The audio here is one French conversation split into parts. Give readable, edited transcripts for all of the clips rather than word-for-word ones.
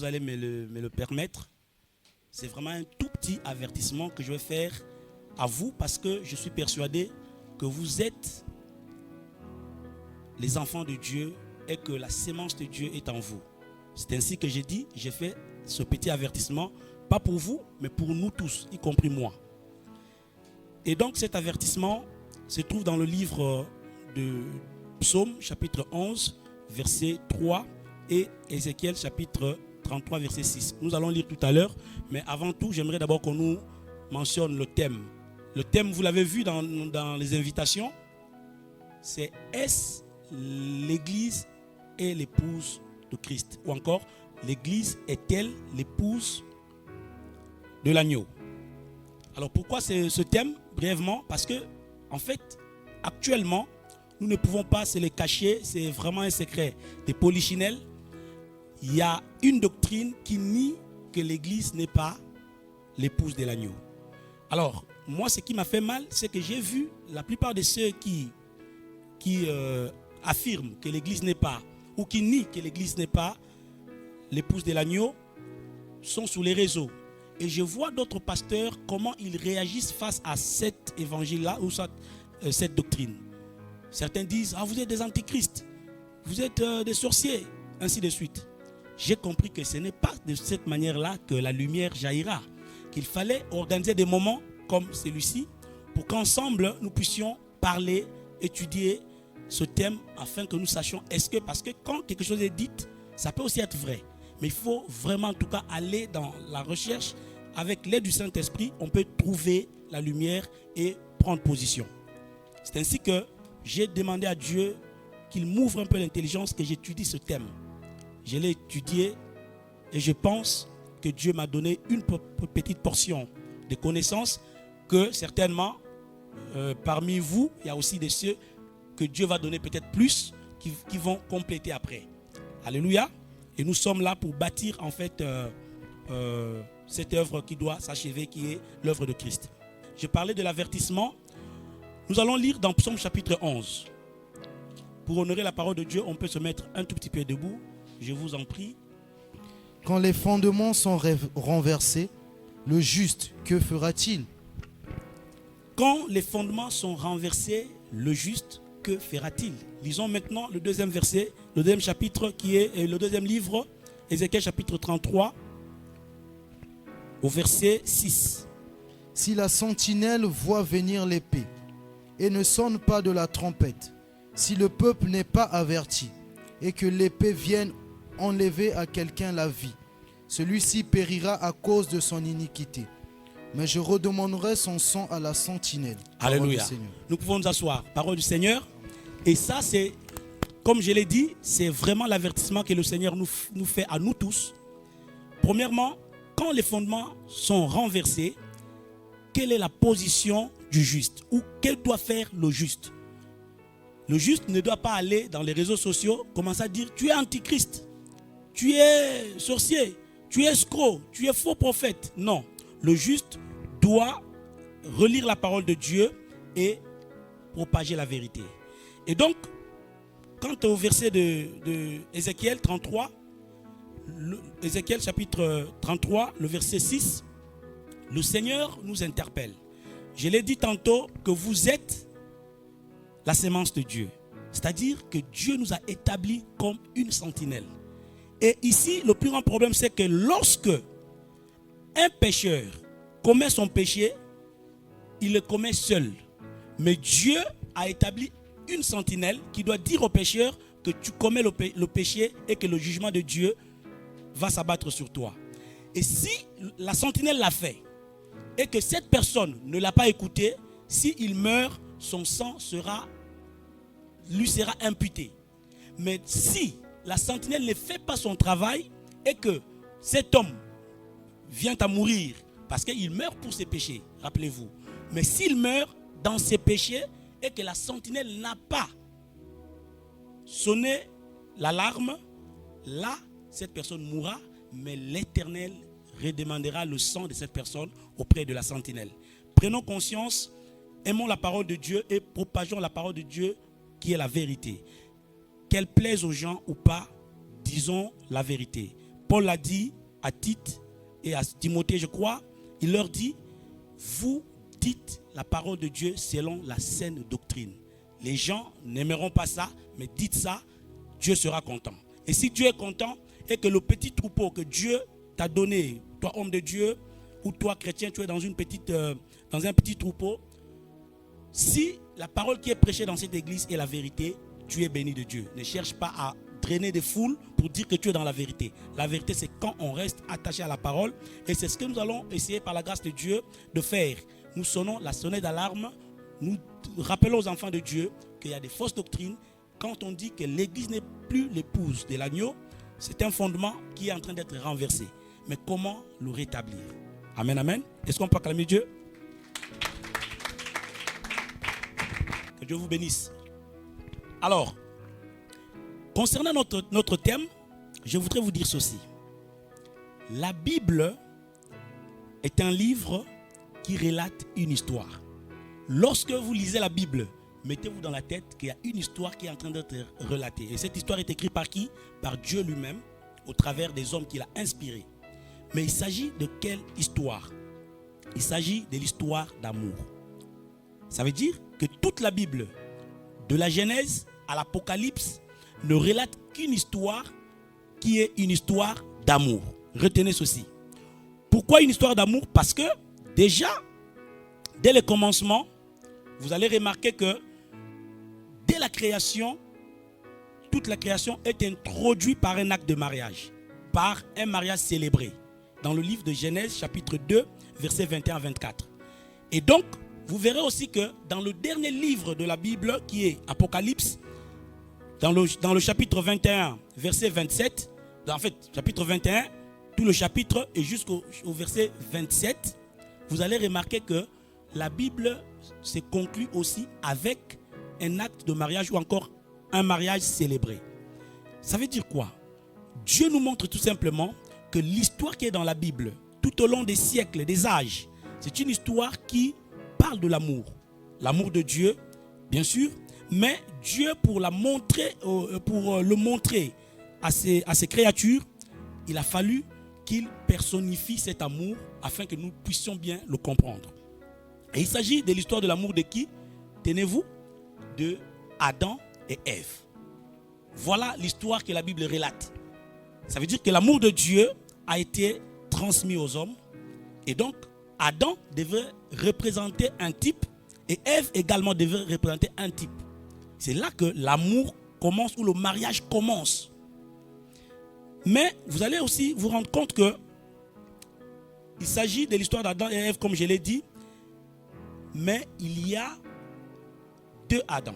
allez me le permettre, c'est vraiment un tout petit avertissement que je vais faire à vous parce que je suis persuadé que vous êtes les enfants de Dieu et que la sémence de Dieu est en vous. C'est ainsi que j'ai fait ce petit avertissement, pas pour vous, mais pour nous tous, y compris moi. Et donc cet avertissement se trouve dans le livre de Psaume, chapitre 11, verset 3 et Ézéchiel, chapitre 33, verset 6. Nous allons lire tout à l'heure, mais avant tout, j'aimerais d'abord qu'on nous mentionne le thème. Le thème, vous l'avez vu dans les invitations, c'est « Est-ce l'Église est l'épouse de Christ ?» ou encore « L'Église est-elle l'épouse de l'agneau ?» Alors pourquoi ce thème? Brièvement, parce que en fait, actuellement, nous ne pouvons pas se le cacher, c'est vraiment un secret des polichinelles. Il y a une doctrine qui nie que l'Église n'est pas l'épouse de l'agneau. Alors, moi, ce qui m'a fait mal, c'est que j'ai vu la plupart de ceux qui affirment que l'Église n'est pas, ou qui nient que l'Église n'est pas l'épouse de l'agneau, sont sur les réseaux. Et je vois d'autres pasteurs, comment ils réagissent face à cet évangile-là, ou cette doctrine. Certains disent, ah, vous êtes des antichrists, vous êtes des sorciers, ainsi de suite. J'ai compris que ce n'est pas de cette manière-là que la lumière jaillira. Qu'il fallait organiser des moments comme celui-ci pour qu'ensemble nous puissions parler, étudier ce thème afin que nous sachions est-ce que, parce que quand quelque chose est dit, ça peut aussi être vrai. Mais il faut vraiment en tout cas aller dans la recherche. Avec l'aide du Saint-Esprit, on peut trouver la lumière et prendre position. C'est ainsi que j'ai demandé à Dieu qu'il m'ouvre un peu l'intelligence, que j'étudie ce thème. Je l'ai étudié et je pense que Dieu m'a donné une petite portion de connaissances que certainement, parmi vous, il y a aussi des ceux que Dieu va donner peut-être plus qui vont compléter après. Alléluia. Et nous sommes là pour bâtir en fait cette œuvre qui doit s'achever, qui est l'œuvre de Christ. Je parlais de l'avertissement. Nous allons lire dans Psaume chapitre 11. Pour honorer la parole de Dieu, on peut se mettre un tout petit peu debout. Je vous en prie. Quand les fondements sont renversés, le juste, que fera-t-il? Quand les fondements sont renversés, le juste, que fera-t-il? Lisons maintenant le deuxième verset, le deuxième chapitre qui est le deuxième livre, Ézéchiel chapitre 33, au verset 6. Si la sentinelle voit venir l'épée et ne sonne pas de la trompette, si le peuple n'est pas averti et que l'épée vienne enlever à quelqu'un la vie, celui-ci périra à cause de son iniquité. Mais je redemanderai son sang à la sentinelle. Alléluia. Nous pouvons nous asseoir. Parole du Seigneur. Et ça, c'est, comme je l'ai dit, c'est vraiment l'avertissement que le Seigneur nous fait à nous tous. Premièrement, quand les fondements sont renversés, quelle est la position du juste? Ou quel doit faire le juste? Le juste ne doit pas aller dans les réseaux sociaux, commencer à dire, tu es antichrist, tu es sorcier, tu es escroc, tu es faux prophète. Non, le juste doit relire la parole de Dieu et propager la vérité. Et donc, quant au verset de Ézéchiel 33, Ézéchiel chapitre 33, le verset 6, le Seigneur nous interpelle. Je l'ai dit tantôt que vous êtes la sémence de Dieu. C'est-à-dire que Dieu nous a établis comme une sentinelle. Et ici, le plus grand problème, c'est que lorsque un pécheur commet son péché, il le commet seul. Mais Dieu a établi une sentinelle qui doit dire au pécheur que tu commets le péché et que le jugement de Dieu va s'abattre sur toi. Et si la sentinelle l'a fait et que cette personne ne l'a pas écouté, s'il meurt, son sang lui sera imputé. Mais si la sentinelle ne fait pas son travail et que cet homme vient à mourir parce qu'il meurt pour ses péchés, rappelez-vous. Mais s'il meurt dans ses péchés et que la sentinelle n'a pas sonné l'alarme, là, cette personne mourra, mais l'Éternel redemandera le sang de cette personne auprès de la sentinelle. Prenons conscience, aimons la parole de Dieu et propageons la parole de Dieu qui est la vérité. Qu'elle plaise aux gens ou pas, disons la vérité. Paul a dit à Tite et à Timothée, je crois, il leur dit, vous dites la parole de Dieu selon la saine doctrine. Les gens n'aimeront pas ça, mais dites ça, Dieu sera content. Et si Dieu est content et que le petit troupeau que Dieu t'a donné, toi homme de Dieu ou toi chrétien, tu es dans un petit troupeau, si la parole qui est prêchée dans cette église est la vérité, tu es béni de Dieu. Ne cherche pas à drainer des foules pour dire que tu es dans la vérité. La vérité, c'est quand on reste attaché à la parole. Et c'est ce que nous allons essayer par la grâce de Dieu de faire. Nous sonnons la sonnette d'alarme. Nous rappelons aux enfants de Dieu qu'il y a des fausses doctrines. Quand on dit que l'église n'est plus l'épouse de l'agneau, c'est un fondement qui est en train d'être renversé. Mais comment le rétablir? Amen, amen. Est-ce qu'on peut acclamer Dieu? Que Dieu vous bénisse. Alors, concernant notre thème, je voudrais vous dire ceci. La Bible est un livre qui relate une histoire. Lorsque vous lisez la Bible, mettez-vous dans la tête qu'il y a une histoire qui est en train d'être relatée. Et cette histoire est écrite par qui? Par Dieu lui-même, au travers des hommes qu'il a inspirés. Mais il s'agit de quelle histoire? Il s'agit de l'histoire d'amour. Ça veut dire que toute la Bible, de la Genèse à l'Apocalypse, ne relate qu'une histoire qui est une histoire d'amour. Retenez ceci. Pourquoi une histoire d'amour? Parce que déjà, dès le commencement, vous allez remarquer que dès la création, toute la création est introduite par un acte de mariage, par un mariage célébré. Dans le livre de Genèse, chapitre 2, versets 21 à 24. Et donc, vous verrez aussi que dans le dernier livre de la Bible, qui est Apocalypse, dans le chapitre 21, verset 27, en fait, chapitre 21, tout le chapitre et jusqu'au verset 27, vous allez remarquer que la Bible se conclut aussi avec un acte de mariage ou encore un mariage célébré. Ça veut dire quoi? Dieu nous montre tout simplement que l'histoire qui est dans la Bible, tout au long des siècles, des âges, c'est une histoire qui parle de l'amour. L'amour de Dieu, bien sûr, mais Dieu, pour le montrer à ses créatures, il a fallu qu'il personnifie cet amour afin que nous puissions bien le comprendre. Et il s'agit de l'histoire de l'amour de qui? Tenez-vous, de Adam et Ève. Voilà l'histoire que la Bible relate. Ça veut dire que l'amour de Dieu a été transmis aux hommes. Et donc, Adam devait représenter un type et Ève également devait représenter un type. C'est là que l'amour commence ou le mariage commence. Mais vous allez aussi vous rendre compte que il s'agit de l'histoire d'Adam et Ève, comme je l'ai dit. Mais il y a deux Adam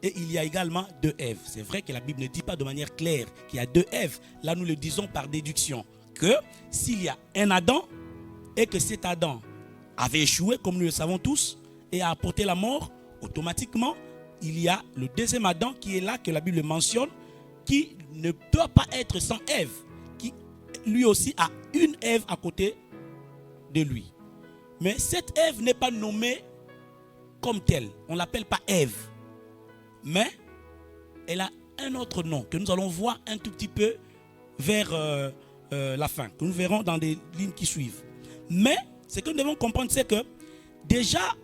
et il y a également deux Ève. C'est vrai que la Bible ne dit pas de manière claire qu'il y a deux Ève. Là, nous le disons par déduction que s'il y a un Adam et que cet Adam avait échoué, comme nous le savons tous, et a apporté la mort, automatiquement, il y a le deuxième Adam qui est là, que la Bible mentionne, qui ne doit pas être sans Ève, qui lui aussi a une Ève à côté de lui. Mais cette Ève n'est pas nommée comme telle. On ne l'appelle pas Ève. Mais elle a un autre nom que nous allons voir un tout petit peu vers la fin, que nous verrons dans des lignes qui suivent. Mais ce que nous devons comprendre, c'est que déjà,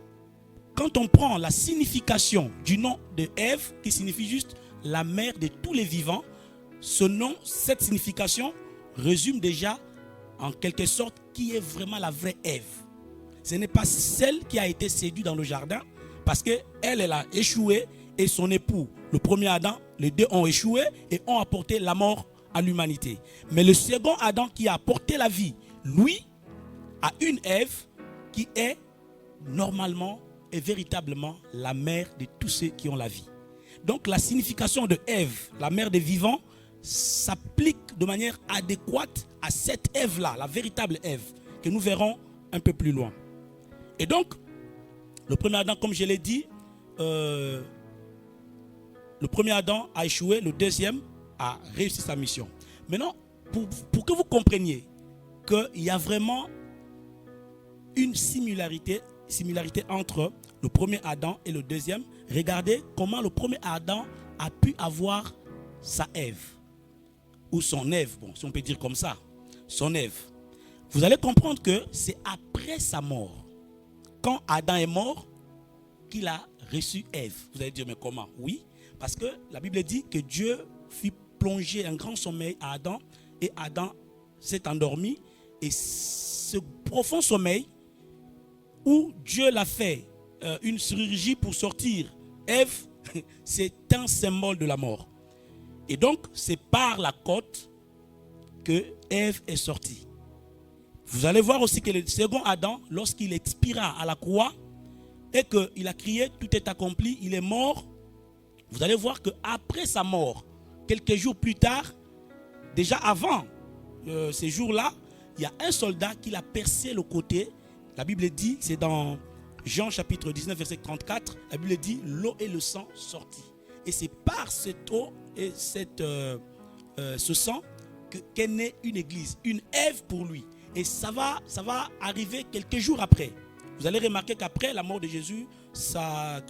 quand on prend la signification du nom de Ève, qui signifie juste la mère de tous les vivants, ce nom, cette signification résume déjà en quelque sorte qui est vraiment la vraie Ève. Ce n'est pas celle qui a été séduite dans le jardin, parce qu'elle a échoué et son époux, le premier Adam, les deux ont échoué et ont apporté la mort à l'humanité. Mais le second Adam qui a apporté la vie, lui, a une Ève qui est normalement et véritablement la mère de tous ceux qui ont la vie. Donc la signification de Ève, la mère des vivants, s'applique de manière adéquate à cette Ève-là, la véritable Ève, que nous verrons un peu plus loin. Et donc, le premier Adam, comme je l'ai dit, le premier Adam a échoué, le deuxième a réussi sa mission. Maintenant, pour que vous compreniez qu'il y a vraiment une similarité entre le premier Adam et le deuxième, regardez comment le premier Adam a pu avoir sa Ève, ou son Ève, bon, si on peut dire comme ça. son Ève. Vous allez comprendre que c'est après sa mort, quand Adam est mort, qu'il a reçu Ève. Vous allez dire, mais comment? Oui, parce que la Bible dit que Dieu fit plonger un grand sommeil à Adam, et Adam s'est endormi, et ce profond sommeil, où Dieu l'a fait une chirurgie pour sortir Ève, c'est un symbole de la mort. Et donc, c'est par la côte que Ève est sortie. Vous allez voir aussi que le second Adam, lorsqu'il expira à la croix et qu'il a crié, tout est accompli, il est mort. Vous allez voir qu'après sa mort, quelques jours plus tard, déjà avant ces jours-là, il y a un soldat qui l'a percé le côté. La Bible dit, c'est dans Jean chapitre 19, verset 34, la Bible dit, l'eau et le sang sortis. Et c'est par cette eau et ce sang qu'est née une église, une Ève pour lui. Et ça va arriver quelques jours après. Vous allez remarquer qu'après la mort de Jésus, sa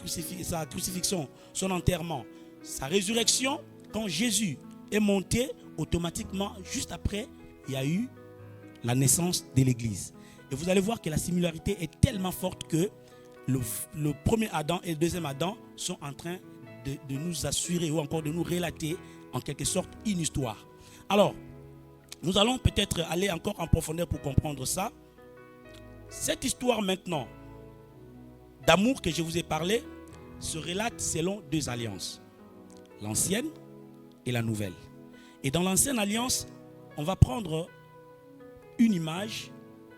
crucifixion, son enterrement, sa résurrection, quand Jésus est monté, automatiquement, juste après, il y a eu la naissance de l'église. Et vous allez voir que la similarité est tellement forte que le premier Adam et le deuxième Adam sont en train de nous assurer ou encore de nous relater en quelque sorte une histoire. Alors, nous allons peut-être aller encore en profondeur pour comprendre ça. Cette histoire maintenant d'amour que je vous ai parlé se relate selon deux alliances, l'ancienne et la nouvelle. Et dans l'ancienne alliance, on va prendre une image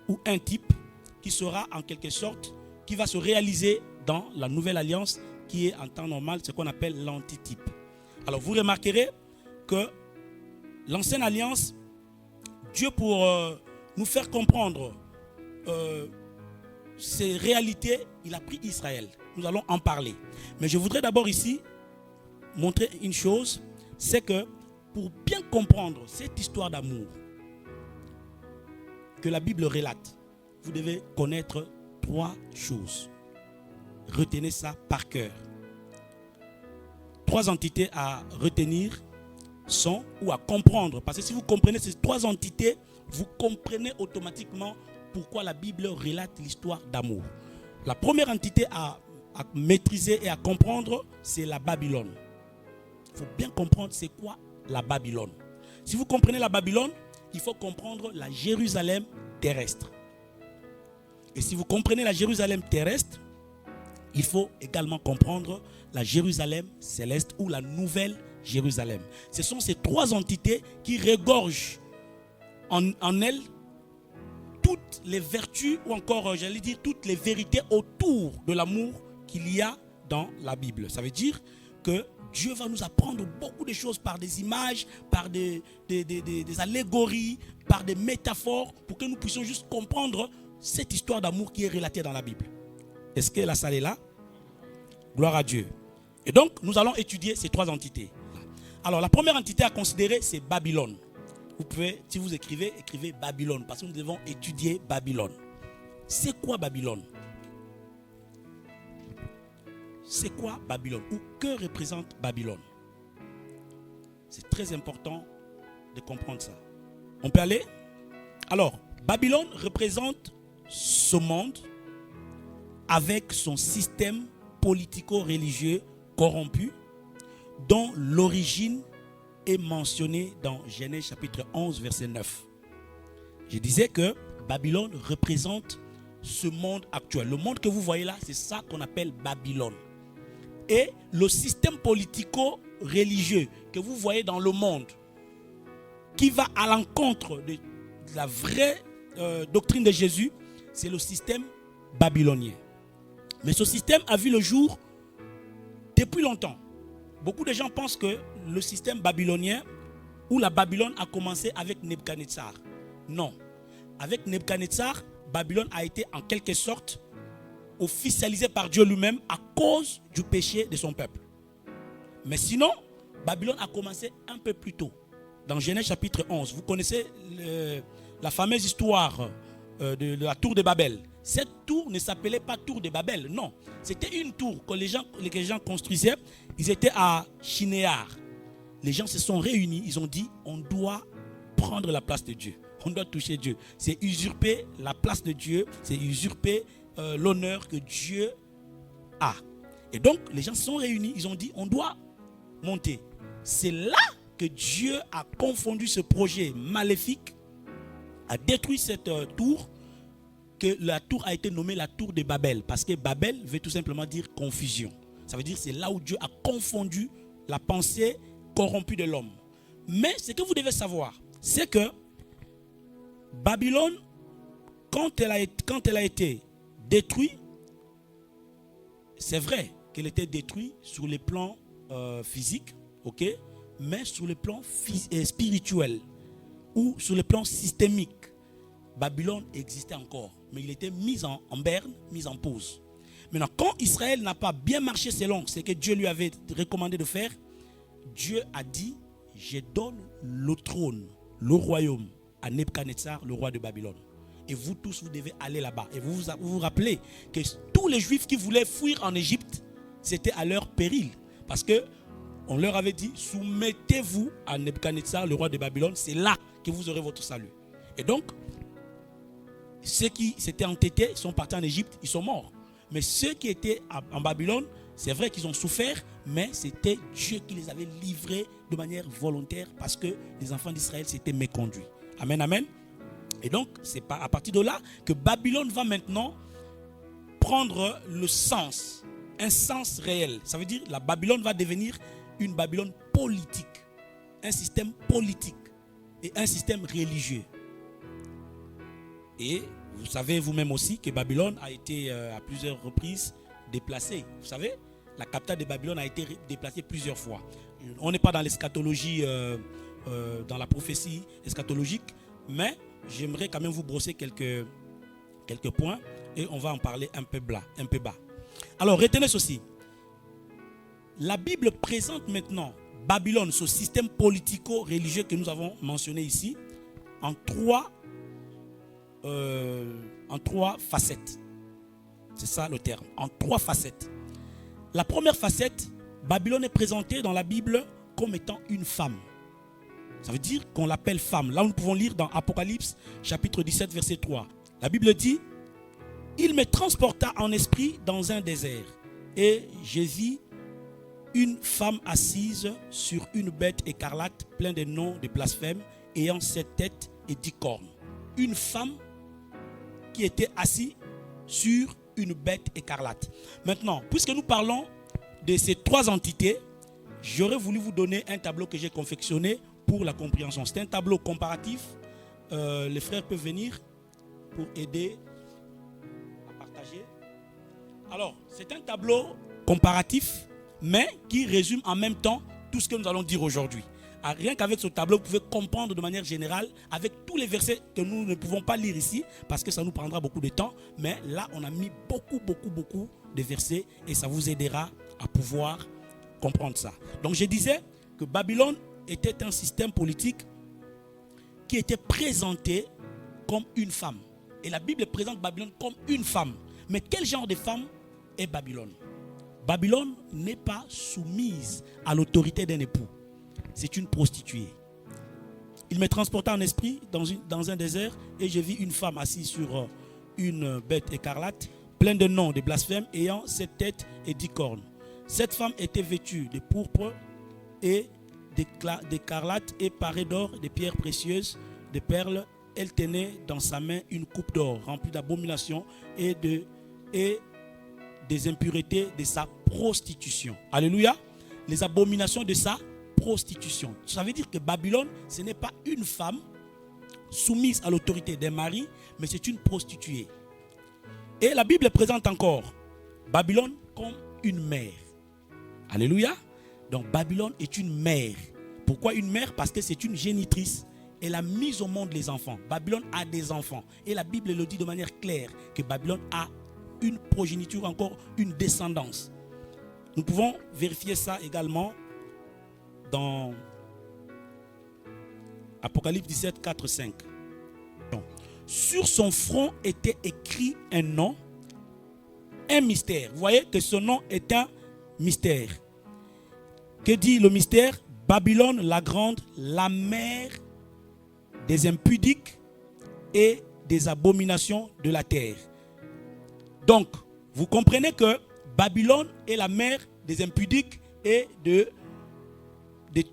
ou un type qui sera en quelque sorte, qui va se réaliser dans la nouvelle alliance qui est en temps normal ce qu'on appelle l'antitype. Alors vous remarquerez que l'ancienne alliance, Dieu pour nous faire comprendre ces réalités, il a pris Israël. Nous allons en parler. Mais je voudrais d'abord ici montrer une chose, c'est que pour bien comprendre cette histoire d'amour que la Bible relate, vous devez connaître trois choses. Retenez ça par cœur. Trois entités à retenir sont ou à comprendre. Parce que si vous comprenez ces trois entités, vous comprenez automatiquement pourquoi la Bible relate l'histoire d'amour. La première entité à maîtriser et à comprendre, c'est la Babylone. Il faut bien comprendre c'est quoi la Babylone. Si vous comprenez la Babylone, il faut comprendre la Jérusalem terrestre. Et si vous comprenez la Jérusalem terrestre, il faut également comprendre la Jérusalem céleste ou la nouvelle Jérusalem. Ce sont ces trois entités qui regorgent en elles toutes les vertus ou encore, j'allais dire, toutes les vérités autour de l'amour qu'il y a dans la Bible. Ça veut dire que Dieu va nous apprendre beaucoup de choses par des images, par des allégories, par des métaphores, pour que nous puissions juste comprendre cette histoire d'amour qui est relatée dans la Bible. Est-ce que la salle est là? Gloire à Dieu. Et donc, nous allons étudier ces trois entités. Alors, la première entité à considérer, c'est Babylone. Vous pouvez, si vous écrivez Babylone, parce que nous devons étudier Babylone. C'est quoi Babylone? C'est quoi Babylone? Ou que représente Babylone? C'est très important de comprendre ça. On peut aller? Alors, Babylone représente ce monde avec son système politico-religieux corrompu, dont l'origine est mentionnée dans Genèse chapitre 11, verset 9. Je disais que Babylone représente ce monde actuel. Le monde que vous voyez là, c'est ça qu'on appelle Babylone. Et le système politico-religieux que vous voyez dans le monde, qui va à l'encontre de la vraie doctrine de Jésus, c'est le système babylonien. Mais ce système a vu le jour depuis longtemps. Beaucoup de gens pensent que le système babylonien ou la Babylone a commencé avec Nebuchadnezzar. Non. Avec Nebuchadnezzar, Babylone a été en quelque sorte officialisée par Dieu lui-même à cause du péché de son peuple. Mais sinon, Babylone a commencé un peu plus tôt. Dans Genèse chapitre 11, vous connaissez la fameuse histoire de la tour de Babel. Cette tour ne s'appelait pas tour de Babel, non. C'était une tour que les gens construisaient. Ils étaient à Shinéar. Les gens se sont réunis, ils ont dit, on doit prendre la place de Dieu. on doit toucher Dieu. C'est usurper la place de Dieu, c'est usurper l'honneur que Dieu a. Et donc, les gens se sont réunis, ils ont dit, on doit monter. C'est là que Dieu a confondu ce projet maléfique, a détruit cette tour, que la tour a été nommée la tour de Babel, parce que Babel veut tout simplement dire confusion. Ça veut dire c'est là où Dieu a confondu la pensée corrompue de l'homme. Mais ce que vous devez savoir, c'est que Babylone, quand elle a été détruite, c'est vrai qu'elle était détruite sur les plans physiques, ok, mais sur le plan spirituel ou sur le plan systémique, Babylone existait encore, mais il était mis en berne, mis en pause. Maintenant, quand Israël n'a pas bien marché selon ce que Dieu lui avait recommandé de faire, Dieu a dit, je donne le trône, le royaume à Nebuchadnezzar, le roi de Babylone. Et vous tous, vous devez aller là-bas. Et vous vous rappelez que tous les Juifs qui voulaient fuir en Égypte, c'était à leur péril. Parce que on leur avait dit, soumettez-vous à Nebuchadnezzar, le roi de Babylone, c'est là que vous aurez votre salut. Et donc, ceux qui s'étaient entêtés sont partis en Égypte, ils sont morts. Mais ceux qui étaient en Babylone, c'est vrai qu'ils ont souffert, mais c'était Dieu qui les avait livrés de manière volontaire parce que les enfants d'Israël s'étaient méconduits. Amen, amen. Et donc, c'est à partir de là que Babylone va maintenant prendre le sens, un sens réel. Ça veut dire que la Babylone va devenir une Babylone politique, un système politique et un système religieux. Et vous savez vous-même aussi que Babylone a été à plusieurs reprises déplacée. Vous savez, la capitale de Babylone a été déplacée plusieurs fois. On n'est pas dans l'eschatologie, dans la prophétie eschatologique, mais j'aimerais quand même vous brosser quelques points et on va en parler un peu bas. Alors, retenez ceci. La Bible présente maintenant Babylone, ce système politico-religieux que nous avons mentionné ici, en trois facettes. C'est ça le terme, en trois facettes. La première facette, Babylone est présentée dans la Bible comme étant une femme. Ça veut dire qu'on l'appelle femme. Là, nous pouvons lire dans Apocalypse, chapitre 17, verset 3. La Bible dit, « Il me transporta en esprit dans un désert, et je vis une femme assise sur une bête écarlate, pleine de noms de blasphème, ayant 7 têtes et 10 cornes. » Une femme qui était assise sur une bête écarlate. Maintenant, puisque nous parlons de ces trois entités, j'aurais voulu vous donner un tableau que j'ai confectionné pour la compréhension. C'est un tableau comparatif. Les frères peuvent venir pour aider à partager. Alors, c'est un tableau comparatif, mais qui résume en même temps tout ce que nous allons dire aujourd'hui. Rien qu'avec ce tableau, vous pouvez comprendre de manière générale, avec tous les versets que nous ne pouvons pas lire ici, parce que ça nous prendra beaucoup de temps. Mais là, on a mis beaucoup de versets et ça vous aidera à pouvoir comprendre ça. Donc, je disais que Babylone était un système politique qui était présenté comme une femme. Et la Bible présente Babylone comme une femme. Mais quel genre de femme est Babylone? Babylone n'est pas soumise à l'autorité d'un époux. C'est une prostituée. Il me transporta en esprit dans un désert et je vis une femme assise sur une bête écarlate, pleine de noms de blasphème, ayant 7 têtes et 10 cornes. Cette femme était vêtue de pourpre et d'écarlate et parée d'or, de pierres précieuses, de perles. Elle tenait dans sa main une coupe d'or remplie d'abominations et des impuretés de sa prostitution. Alléluia. Les abominations de sa prostitution. Ça veut dire que Babylone, ce n'est pas une femme soumise à l'autorité d'un mari, mais c'est une prostituée. Et la Bible présente encore Babylone comme une mère. Alléluia. Donc Babylone est une mère. Pourquoi une mère? Parce que c'est une génitrice. Elle a mis au monde les enfants. Babylone a des enfants. Et la Bible le dit de manière claire que Babylone a une progéniture, encore une descendance. Nous pouvons vérifier ça également dans Apocalypse 17, 4, 5. Donc, sur son front était écrit un nom, un mystère. Vous voyez que ce nom est un mystère. Que dit le mystère? Babylone la grande, la mère des impudiques et des abominations de la terre. Donc, vous comprenez que Babylone est la mère des impudiques et de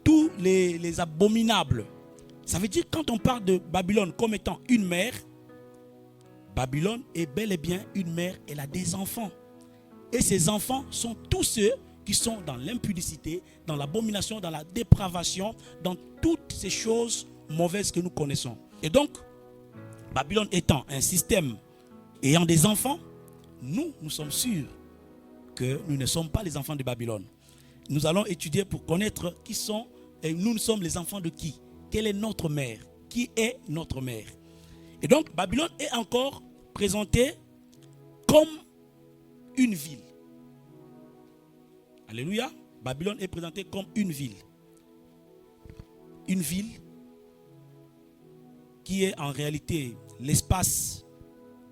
tous les abominables. Ça veut dire, quand on parle de Babylone comme étant une mère, Babylone est bel et bien une mère, elle a des enfants. Et ces enfants sont tous ceux qui sont dans l'impudicité, dans l'abomination, dans la dépravation, dans toutes ces choses mauvaises que nous connaissons. Et donc, Babylone étant un système ayant des enfants, nous sommes sûrs que nous ne sommes pas les enfants de Babylone. Nous allons étudier pour connaître qui sont, et nous sommes les enfants de qui? Quelle est notre mère? Qui est notre mère? Et donc, Babylone est encore présentée comme une ville. Alléluia. Babylone est présentée comme une ville. Une ville qui est en réalité l'espace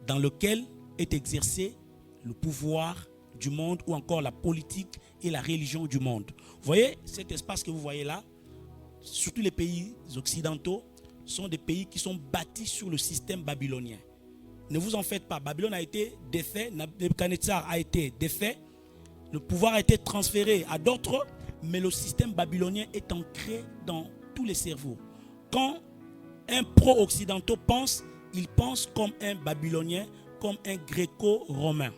dans lequel est exercé le pouvoir du monde ou encore la politique et la religion du monde. Vous voyez cet espace que vous voyez là, surtout les pays occidentaux, sont des pays qui sont bâtis sur le système babylonien. Ne vous en faites pas, Babylone a été défait, Nebuchadnezzar a été défait, le pouvoir a été transféré à d'autres, mais le système babylonien est ancré dans tous les cerveaux. Quand un pro-occidentaux pense, il pense comme un babylonien, comme un gréco-romain.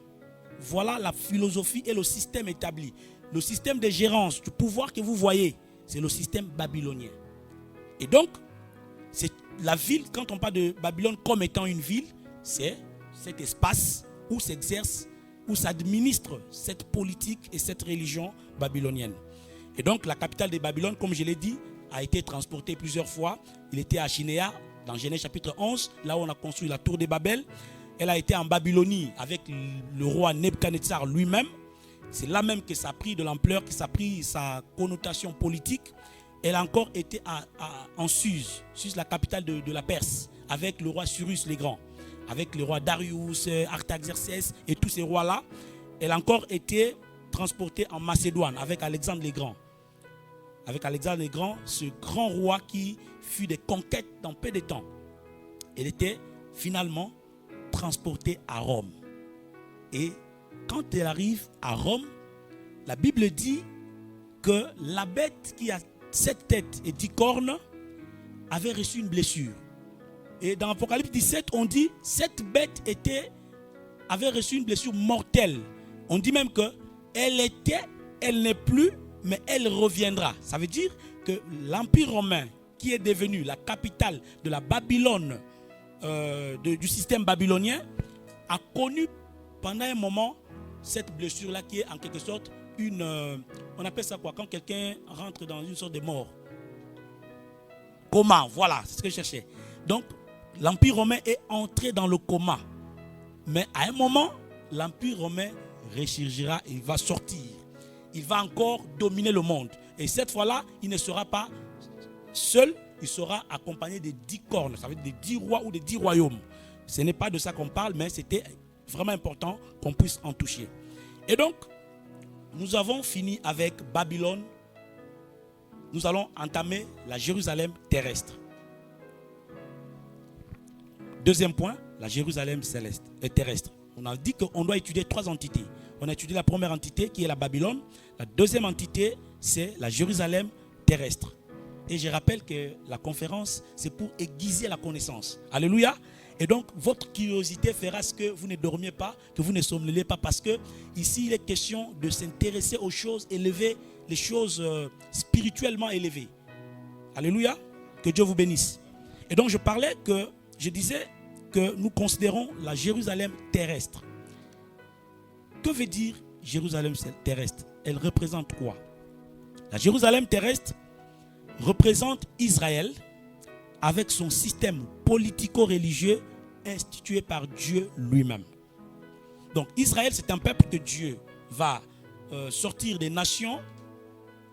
Voilà la philosophie et le système établi. Le système de gérance du pouvoir que vous voyez, c'est le système babylonien. Et donc, c'est la ville, quand on parle de Babylone comme étant une ville, c'est cet espace où s'exerce, où s'administre cette politique et cette religion babylonienne. Et donc, la capitale de Babylone, comme je l'ai dit, a été transportée plusieurs fois. Il était à Shinéa, dans Genèse chapitre 11, là où on a construit la tour de Babel. Elle a été en Babylonie avec le roi Nebuchadnezzar lui-même. C'est là même que ça a pris de l'ampleur, que ça a pris sa connotation politique. Elle a encore été en Suse, la capitale de la Perse, avec le roi Cyrus le Grand, avec le roi Darius, Artaxerxès et tous ces rois-là. Elle a encore été transportée en Macédoine avec Alexandre le Grand. Avec Alexandre le Grand, ce grand roi qui fut des conquêtes dans peu de temps. Elle était finalement transportée à Rome. Et quand elle arrive à Rome, la Bible dit que la bête qui a 7 têtes et 10 cornes avait reçu une blessure. Et dans Apocalypse 17, on dit que cette bête avait reçu une blessure mortelle. On dit même que elle n'est plus, mais elle reviendra. Ça veut dire que l'Empire romain, qui est devenu la capitale de la Babylone, du système babylonien, a connu pendant un moment cette blessure-là qui est en quelque sorte on appelle ça quoi? Quand quelqu'un rentre dans une sorte de mort. Coma, voilà, c'est ce que je cherchais. Donc, l'Empire romain est entré dans le coma. Mais à un moment, l'Empire romain ressurgira, il va sortir. Il va encore dominer le monde. Et cette fois-là, il ne sera pas seul, il sera accompagné de 10 cornes, ça veut dire des 10 rois ou des 10 royaumes. Ce n'est pas de ça qu'on parle, mais c'était vraiment important qu'on puisse en toucher. Et donc, nous avons fini avec Babylone. Nous allons entamer la Jérusalem terrestre. Deuxième point, la Jérusalem terrestre. On a dit qu'on doit étudier 3 entités. On a étudié la première entité qui est la Babylone. La deuxième entité, c'est la Jérusalem terrestre. Et je rappelle que la conférence, c'est pour aiguiser la connaissance. Alléluia. Et donc, votre curiosité fera ce que vous ne dormiez pas, que vous ne somnolez pas, parce que ici, il est question de s'intéresser aux choses élevées, les choses spirituellement élevées. Alléluia. Que Dieu vous bénisse. Et donc, je disais que nous considérons la Jérusalem terrestre. Que veut dire Jérusalem terrestre? Elle représente quoi? La Jérusalem terrestre représente Israël avec son système politico-religieux institué par Dieu lui-même. Donc Israël, c'est un peuple que Dieu va sortir des nations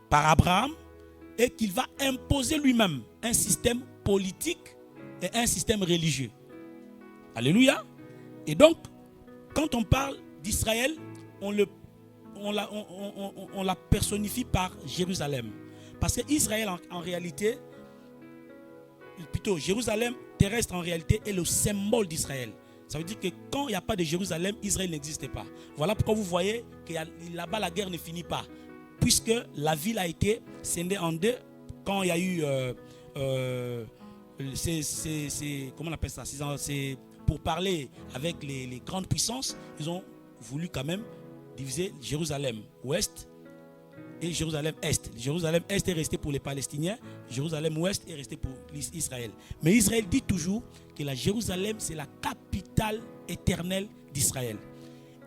par Abraham et qu'il va imposer lui-même un système politique et un système religieux. Alléluia. Et donc, quand on parle d'Israël, on la personnifie par Jérusalem. Parce qu'Israël, en réalité, plutôt Jérusalem terrestre en réalité est le symbole d'Israël. Ça veut dire que quand il n'y a pas de Jérusalem, Israël n'existe pas. Voilà pourquoi vous voyez que là-bas la guerre ne finit pas. Puisque la ville a été scindée en deux quand il y a eu... comment on appelle ça? C'est pour parler avec les grandes puissances, ils ont voulu quand même diviser Jérusalem ouest et Jérusalem est. Jérusalem est est resté pour les Palestiniens, Jérusalem ouest est resté pour Israël. Mais Israël dit toujours que la Jérusalem c'est la capitale éternelle d'Israël.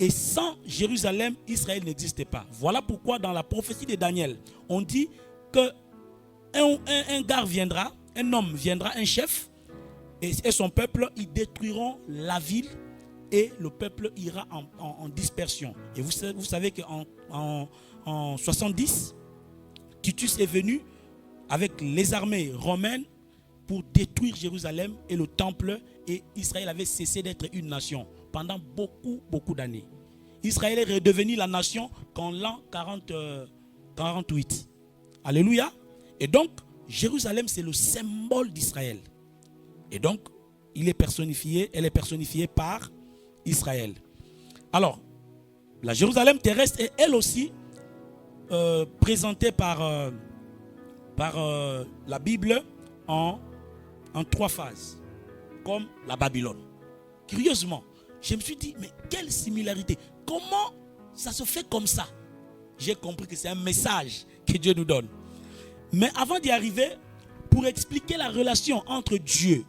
Et sans Jérusalem, Israël n'existait pas. Voilà pourquoi dans la prophétie de Daniel, on dit que un gars viendra, un homme viendra, un chef, et son peuple, ils détruiront la ville et le peuple ira en dispersion. Et vous savez qu'en 70, Titus est venu avec les armées romaines pour détruire Jérusalem et le temple, et Israël avait cessé d'être une nation pendant beaucoup d'années. Israël est redevenu la nation qu'en l'an 48. Alléluia. Et donc, Jérusalem, c'est le symbole d'Israël. Et donc, elle est personnifiée par Israël. Alors, la Jérusalem terrestre est elle aussi présentée par la Bible en 3 phases, comme la Babylone. Curieusement, je me suis dit, mais quelle similarité! Comment ça se fait comme ça? J'ai compris que c'est un message que Dieu nous donne. Mais avant d'y arriver, pour expliquer la relation entre Dieu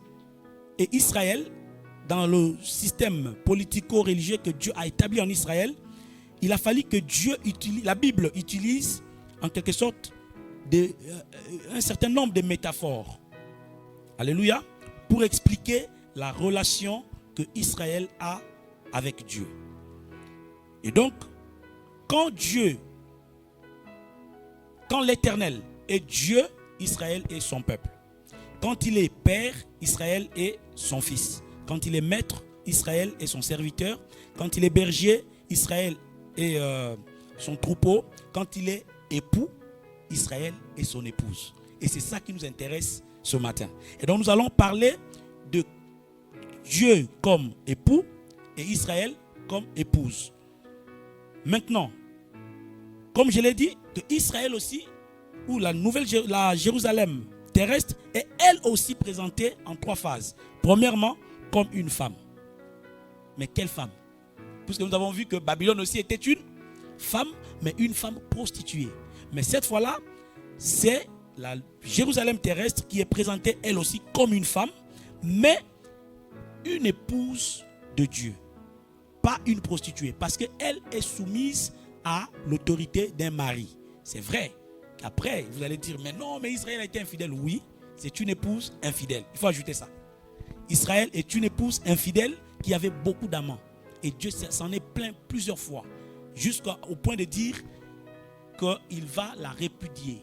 et Israël, dans le système politico-religieux que Dieu a établi en Israël, il a fallu que la Bible utilise en quelque sorte un certain nombre de métaphores. Alléluia. Pour expliquer la relation que Israël a avec Dieu. Et donc, quand l'Éternel est Dieu, Israël est son peuple. Quand il est père, Israël est son fils. Quand il est maître, Israël est son serviteur. Quand il est berger, Israël est son troupeau. Quand il est époux, Israël est son épouse. Et c'est ça qui nous intéresse ce matin. Et donc nous allons parler de Dieu comme époux et Israël comme épouse. Maintenant, comme je l'ai dit, que Israël aussi, ou la Jérusalem terrestre, est elle aussi présentée en 3 phases. Premièrement, comme une femme. Mais quelle femme? Puisque nous avons vu que Babylone aussi était une femme, mais une femme prostituée. Mais cette fois-là, c'est la Jérusalem terrestre qui est présentée elle aussi comme une femme, mais une épouse de Dieu. Pas une prostituée, parce qu'elle est soumise à l'autorité d'un mari. C'est vrai qu'après, vous allez dire, mais non, mais Israël a été infidèle. Oui, c'est une épouse infidèle. Il faut ajouter ça. Israël est une épouse infidèle qui avait beaucoup d'amants. Et Dieu s'en est plaint plusieurs fois, jusqu'au point de dire qu'il va la répudier.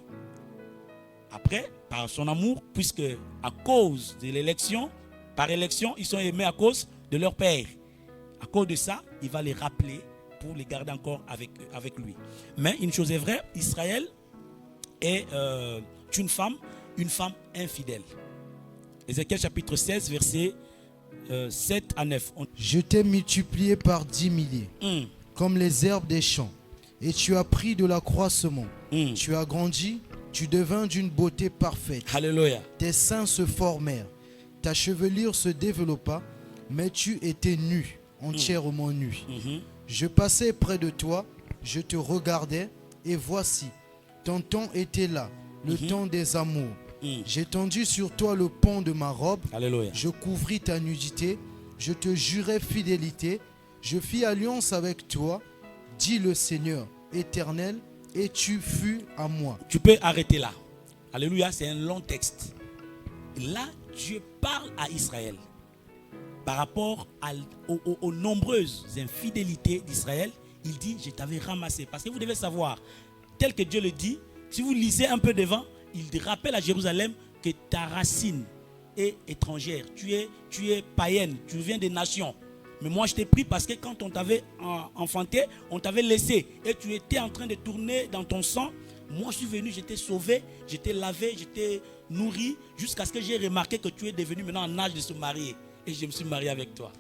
Après, par son amour, puisque à cause de l'élection, par élection, ils sont aimés à cause de leur père. À cause de ça, il va les rappeler pour les garder encore avec lui. Mais une chose est vraie, Israël est une femme infidèle. Ézéchiel chapitre 16, versets 7 à 9. Je t'ai multiplié par 10 milliers, comme les herbes des champs, et tu as pris de l'accroissement. Tu as grandi, tu devins d'une beauté parfaite. Alléluia. Tes seins se formèrent, ta chevelure se développa, mais tu étais nu, entièrement nu. Je passais près de toi, je te regardais, et voici, ton temps était là, le temps des amours. J'ai tendu sur toi le pan de ma robe. Alléluia. Je couvris ta nudité, je te jurai fidélité, je fis alliance avec toi, dit le Seigneur éternel, et tu fus à moi. Tu peux arrêter là. Alléluia, c'est un long texte. Là, Dieu parle à Israël par rapport aux nombreuses infidélités d'Israël. Il dit, je t'avais ramassé. Parce que vous devez savoir, tel que Dieu le dit, si vous lisez un peu devant, il rappelle à Jérusalem que ta racine est étrangère. Tu es païenne, tu viens des nations. Mais moi je t'ai pris parce que quand on t'avait enfanté, on t'avait laissé. Et tu étais en train de tourner dans ton sang. Moi je suis venu, je t'ai sauvé, je t'ai lavé, je t'ai nourri jusqu'à ce que j'ai remarqué que tu es devenu maintenant en âge de se marier. Et je me suis marié avec toi.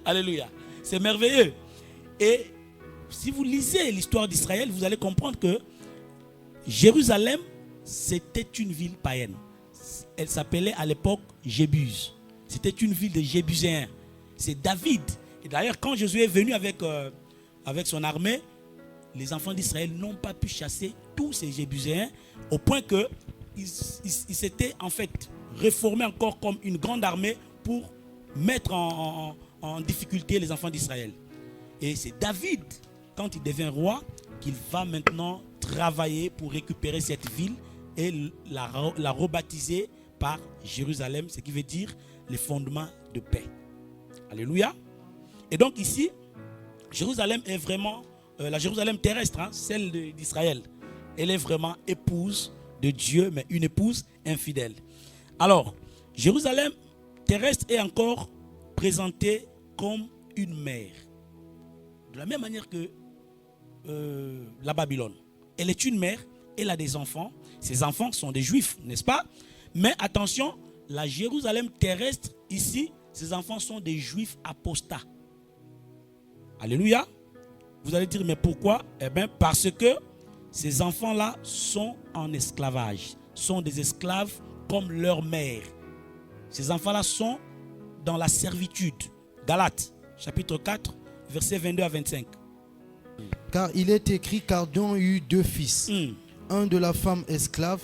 Alléluia. C'est merveilleux. Et si vous lisez l'histoire d'Israël, vous allez comprendre que Jérusalem, c'était une ville païenne. Elle s'appelait à l'époque Jébuse. C'était une ville de Jébuséens. C'est David. Et d'ailleurs, quand Josué est venu avec son armée, les enfants d'Israël n'ont pas pu chasser tous ces Jébuséens au point qu'ils s'étaient en fait réformés encore comme une grande armée pour mettre en difficulté les enfants d'Israël. Et c'est David, quand il devient roi, qu'il va maintenant travailler pour récupérer cette ville et la rebaptiser par Jérusalem, ce qui veut dire les fondements de paix. Alléluia. Et donc ici, Jérusalem est vraiment la Jérusalem terrestre, celle d'Israël. Elle est vraiment épouse de Dieu, mais une épouse infidèle. Alors, Jérusalem terrestre est encore présentée comme une mère. De la même manière que la Babylone. Elle est une mère, elle a des enfants. Ses enfants sont des juifs, n'est-ce pas? Mais attention, la Jérusalem terrestre, ici, ses enfants sont des juifs apostats. Alléluia. Vous allez dire, mais pourquoi? Eh bien, parce que ces enfants-là sont en esclavage, sont des esclaves comme leur mère. Ces enfants-là sont dans la servitude. Galates, chapitre 4, versets 22 à 25. Car il est écrit qu'Adam eut deux fils, un de la femme esclave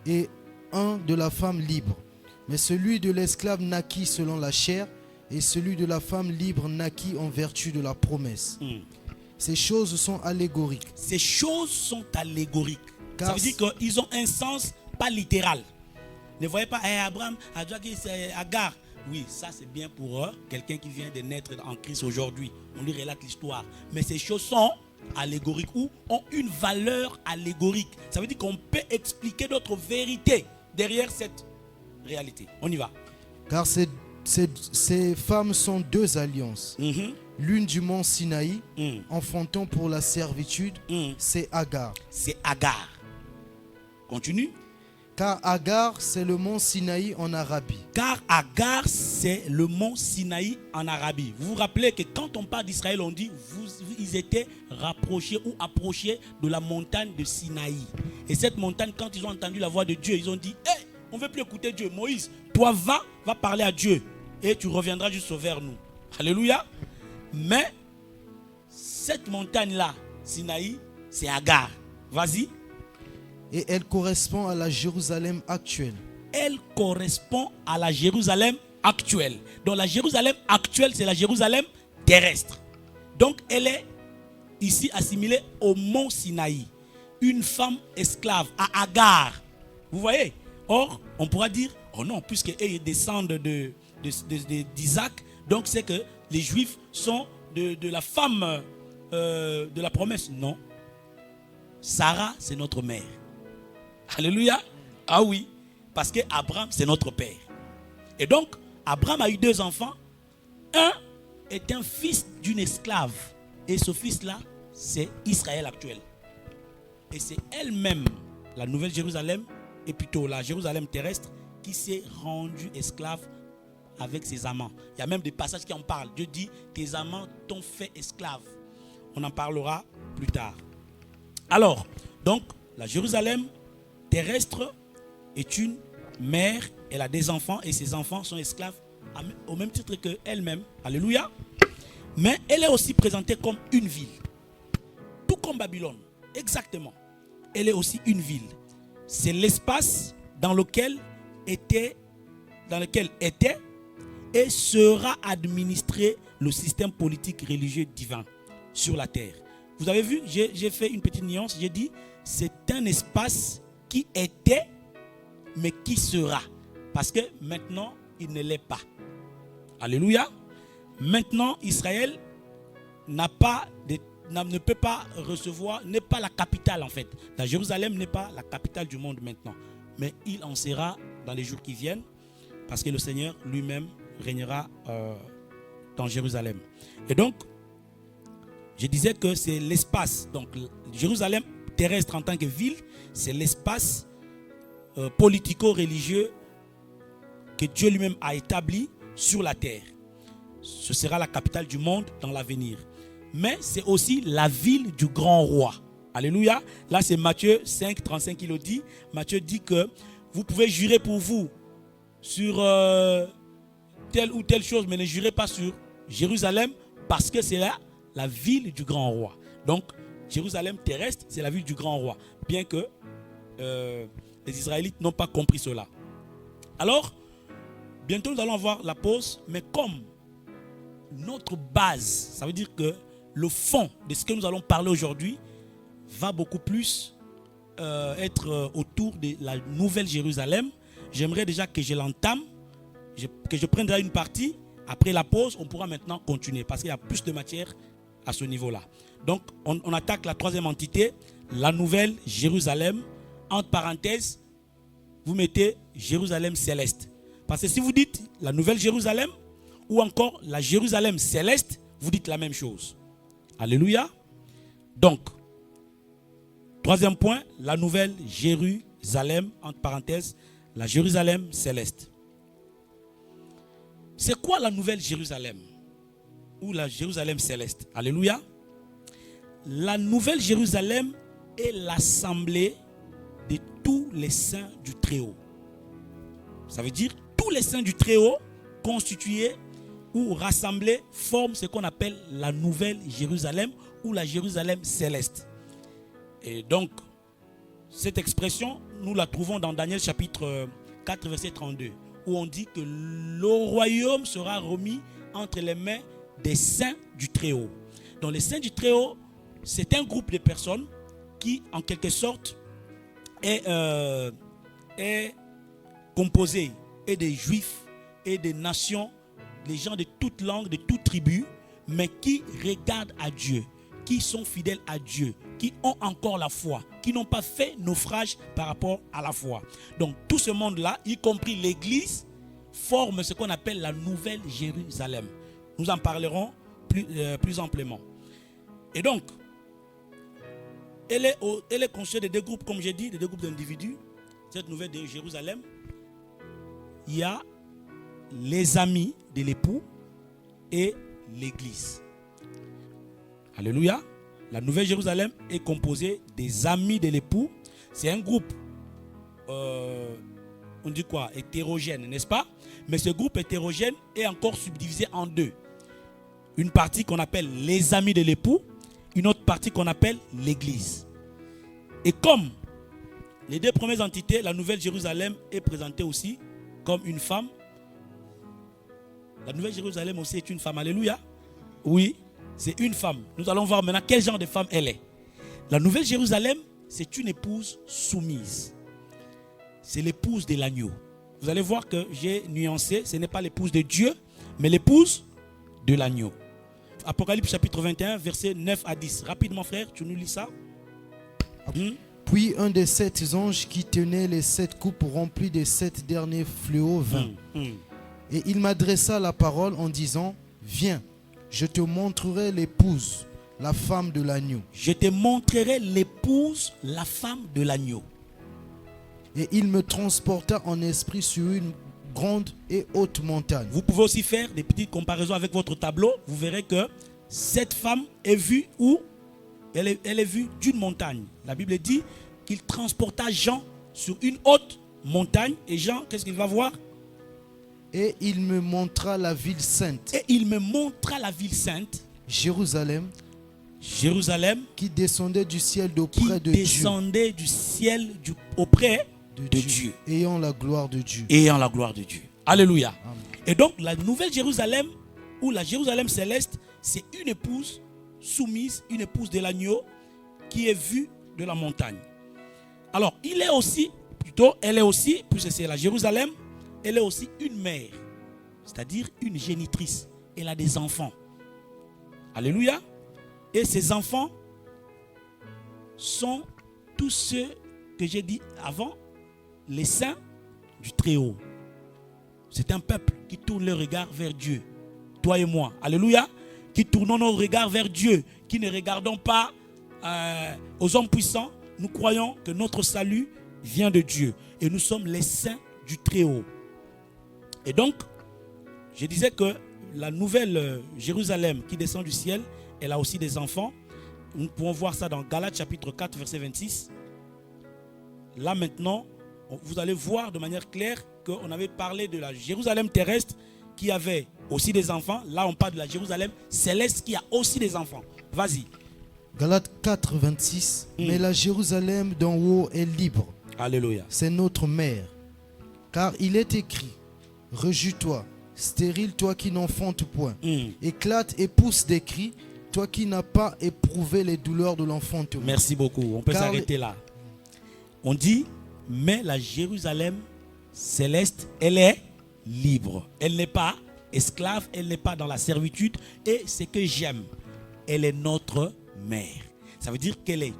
et un de la femme libre. Mais celui de l'esclave naquit selon la chair et celui de la femme libre naquit en vertu de la promesse. Ces choses sont allégoriques. Ces choses sont allégoriques. Car ça veut dire qu'ils ont un sens pas littéral. Ne voyez pas, Abraham, c'est Agar. Oui, ça c'est bien pour quelqu'un qui vient de naître en Christ aujourd'hui. On lui relate l'histoire. Mais ces choses sont allégoriques ou ont une valeur allégorique. Ça veut dire qu'on peut expliquer d'autres vérités derrière cette réalité. On y va. Car ces femmes sont deux alliances. L'une du mont Sinaï, enfantant pour la servitude, c'est Agar. C'est Agar. Continue. Car Agar, c'est le mont Sinaï en Arabie. Car Agar, c'est le mont Sinaï en Arabie. Vous vous rappelez que quand on parle d'Israël, on dit ils étaient rapprochés ou approchés de la montagne de Sinaï. Et cette montagne, quand ils ont entendu la voix de Dieu, ils ont dit, hey, on ne veut plus écouter Dieu. Moïse, toi va parler à Dieu et tu reviendras juste vers nous. Alléluia. Mais cette montagne-là, Sinaï, c'est Agar. Vas-y. Et elle correspond à la Jérusalem actuelle. Elle correspond à la Jérusalem actuelle. Donc la Jérusalem actuelle, c'est la Jérusalem terrestre. Donc elle est ici assimilée au mont Sinaï. Une femme esclave à Agar. Vous voyez? Or, on pourra dire, oh non, puisqu'ils descendent d'Isaac, donc c'est que les Juifs sont de la femme de la promesse. Non. Sarah, c'est notre mère. Alléluia. Ah oui. Parce que Abraham, c'est notre père. Et donc, Abraham a eu deux enfants. Un est un fils d'une esclave. Et ce fils-là, c'est Israël actuel. Et c'est elle-même, la nouvelle Jérusalem, et plutôt la Jérusalem terrestre, qui s'est rendue esclave avec ses amants. Il y a même des passages qui en parlent. Dieu dit, tes amants t'ont fait esclave. On en parlera plus tard. Alors, donc, la Jérusalem terrestre est une mère, elle a des enfants et ses enfants sont esclaves au même titre qu'elle-même. Alléluia. Mais elle est aussi présentée comme une ville. Tout comme Babylone. Exactement. Elle est aussi une ville. C'est l'espace dans lequel était et sera administré le système politique religieux divin sur la terre. Vous avez vu, j'ai fait une petite nuance. J'ai dit, c'est un espace qui était, mais qui sera. Parce que maintenant, il ne l'est pas. Alléluia. Maintenant, Israël ne peut pas recevoir, n'est pas la capitale en fait. La Jérusalem n'est pas la capitale du monde maintenant. Mais il en sera dans les jours qui viennent. Parce que le Seigneur lui-même régnera dans Jérusalem. Et donc, je disais que c'est l'espace. Donc, Jérusalem terrestre en tant que ville, c'est l'espace politico-religieux que Dieu lui-même a établi sur la terre. Ce sera la capitale du monde dans l'avenir. Mais c'est aussi la ville du grand roi. Alléluia. Là, c'est Matthieu 5, 35 qui le dit. Matthieu dit que vous pouvez jurer pour vous sur telle ou telle chose, mais ne jurez pas sur Jérusalem parce que c'est là la ville du grand roi. Donc, Jérusalem terrestre, c'est la ville du grand roi. Bien que les Israélites n'ont pas compris cela. Alors, bientôt nous allons avoir la pause, mais comme notre base, ça veut dire que le fond de ce que nous allons parler aujourd'hui va beaucoup plus être autour de la nouvelle Jérusalem. J'aimerais déjà que je l'entame, que je prenne déjà une partie. Après la pause, on pourra maintenant continuer parce qu'il y a plus de matière à ce niveau-là. Donc, on attaque la troisième entité, la nouvelle Jérusalem. Entre parenthèses, vous mettez Jérusalem céleste. Parce que si vous dites la nouvelle Jérusalem ou encore la Jérusalem céleste, vous dites la même chose. Alléluia. Donc, troisième point, la nouvelle Jérusalem, entre parenthèses, la Jérusalem céleste. C'est quoi la nouvelle Jérusalem ou la Jérusalem céleste? Alléluia. La nouvelle Jérusalem est l'assemblée de tous les saints du Très-Haut. Ça veut dire tous les saints du Très-Haut constitués ou rassemblés forment ce qu'on appelle la nouvelle Jérusalem ou la Jérusalem céleste. Et donc, cette expression, nous la trouvons dans Daniel chapitre 4, verset 32, où on dit que le royaume sera remis entre les mains des saints du Très-Haut. Donc les saints du Très-Haut, c'est un groupe de personnes qui, en quelque sorte, est composé et des juifs et des nations, les gens de toutes langues, de toutes tribus, mais qui regardent à Dieu, qui sont fidèles à Dieu, qui ont encore la foi, qui n'ont pas fait naufrage par rapport à la foi. Donc tout ce monde-là, y compris l'Église, forme ce qu'on appelle la nouvelle Jérusalem. Nous en parlerons plus amplement. Et donc, elle est constituée de deux groupes, comme j'ai dit, de deux groupes d'individus. Cette nouvelle de Jérusalem, il y a les amis de l'époux et l'église. Alléluia. La nouvelle Jérusalem est composée des amis de l'époux. C'est un groupe, on dit quoi, hétérogène, n'est-ce pas? Mais ce groupe hétérogène est encore subdivisé en deux. Une partie qu'on appelle les amis de l'époux, une autre partie qu'on appelle l'église. Et comme les deux premières entités, la nouvelle Jérusalem est présentée aussi comme une femme. La nouvelle Jérusalem aussi est une femme. Alléluia. Oui, c'est une femme. Nous allons voir maintenant quel genre de femme elle est. La nouvelle Jérusalem, c'est une épouse soumise. C'est l'épouse de l'agneau. Vous allez voir que j'ai nuancé. Ce n'est pas l'épouse de Dieu, mais l'épouse de l'agneau. Apocalypse chapitre 21, versets 9 à 10. Rapidement, frère, tu nous lis ça. Puis un des 7 anges qui tenait les 7 coupes remplies des 7 derniers fléaux vint. Et il m'adressa la parole en disant, viens, je te montrerai l'épouse, la femme de l'agneau. Je te montrerai l'épouse, la femme de l'agneau. Et il me transporta en esprit sur une grande et haute montagne. Vous pouvez aussi faire des petites comparaisons avec votre tableau. Vous verrez que cette femme est vue où? Elle est vue d'une montagne. La Bible dit qu'il transporta Jean sur une haute montagne. Et Jean, qu'est-ce qu'il va voir? Et il me montra la ville sainte. Et il me montra la ville sainte. Jérusalem. Jérusalem. Qui descendait du ciel d'auprès de Dieu. Qui descendait du ciel auprès de Dieu. Ayant la gloire de Dieu. Ayant la gloire de Dieu. Alléluia. Amen. Et donc la nouvelle Jérusalem ou la Jérusalem céleste, c'est une épouse soumise, une épouse de l'agneau qui est vue de la montagne. Alors, elle est aussi, puisque c'est la Jérusalem, elle est aussi une mère, c'est-à-dire une génitrice. Elle a des enfants. Alléluia. Et ces enfants sont tous ceux que j'ai dit avant, les saints du Très-Haut. C'est un peuple qui tourne le regard vers Dieu. Toi et moi. Alléluia. Qui tournons nos regards vers Dieu. Qui ne regardons pas aux hommes puissants. Nous croyons que notre salut vient de Dieu. Et nous sommes les saints du Très-Haut. Et donc, je disais que la nouvelle Jérusalem qui descend du ciel, elle a aussi des enfants. Nous pouvons voir ça dans Galates chapitre 4, verset 26. Là maintenant, vous allez voir de manière claire qu'on avait parlé de la Jérusalem terrestre qui avait aussi des enfants. Là, on parle de la Jérusalem céleste qui a aussi des enfants. Vas-y. Galates 4, 26. Mais la Jérusalem d'en haut est libre. Alléluia. C'est notre mère. Car il est écrit, rejus-toi, stérile, toi qui n'enfantes point. Éclate et pousse des cris, toi qui n'as pas éprouvé les douleurs de l'enfantement. Merci beaucoup. On peut s'arrêter là. On dit, mais la Jérusalem céleste, elle est libre. Elle n'est pas esclave, elle n'est pas dans la servitude. Et ce que j'aime, elle est notre mère. Ça veut dire qu'elle est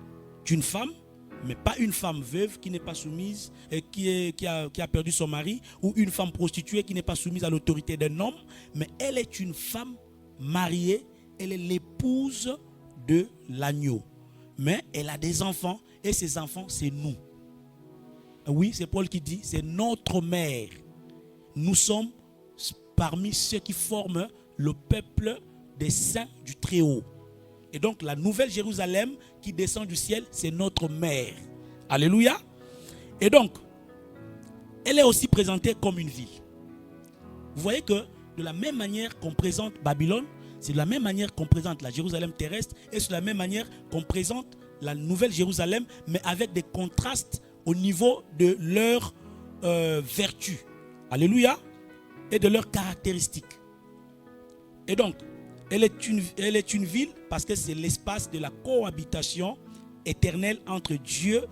une femme, mais pas une femme veuve qui n'est pas soumise, qui a perdu son mari, ou une femme prostituée qui n'est pas soumise à l'autorité d'un homme, mais elle est une femme mariée, elle est l'épouse de l'agneau. Mais elle a des enfants, et ces enfants, c'est nous. Oui, c'est Paul qui dit, c'est notre mère. Nous sommes parmi ceux qui forment le peuple des saints du Très-Haut. Et donc la nouvelle Jérusalem qui descend du ciel, c'est notre mère. Alléluia. Et donc, elle est aussi présentée comme une ville. Vous voyez que de la même manière qu'on présente Babylone, c'est de la même manière qu'on présente la Jérusalem terrestre, et c'est de la même manière qu'on présente la nouvelle Jérusalem, mais avec des contrastes au niveau de leurs vertus. Alléluia. Et de leurs caractéristiques. Et donc, elle est une ville parce que c'est l'espace de la cohabitation éternelle entre Dieu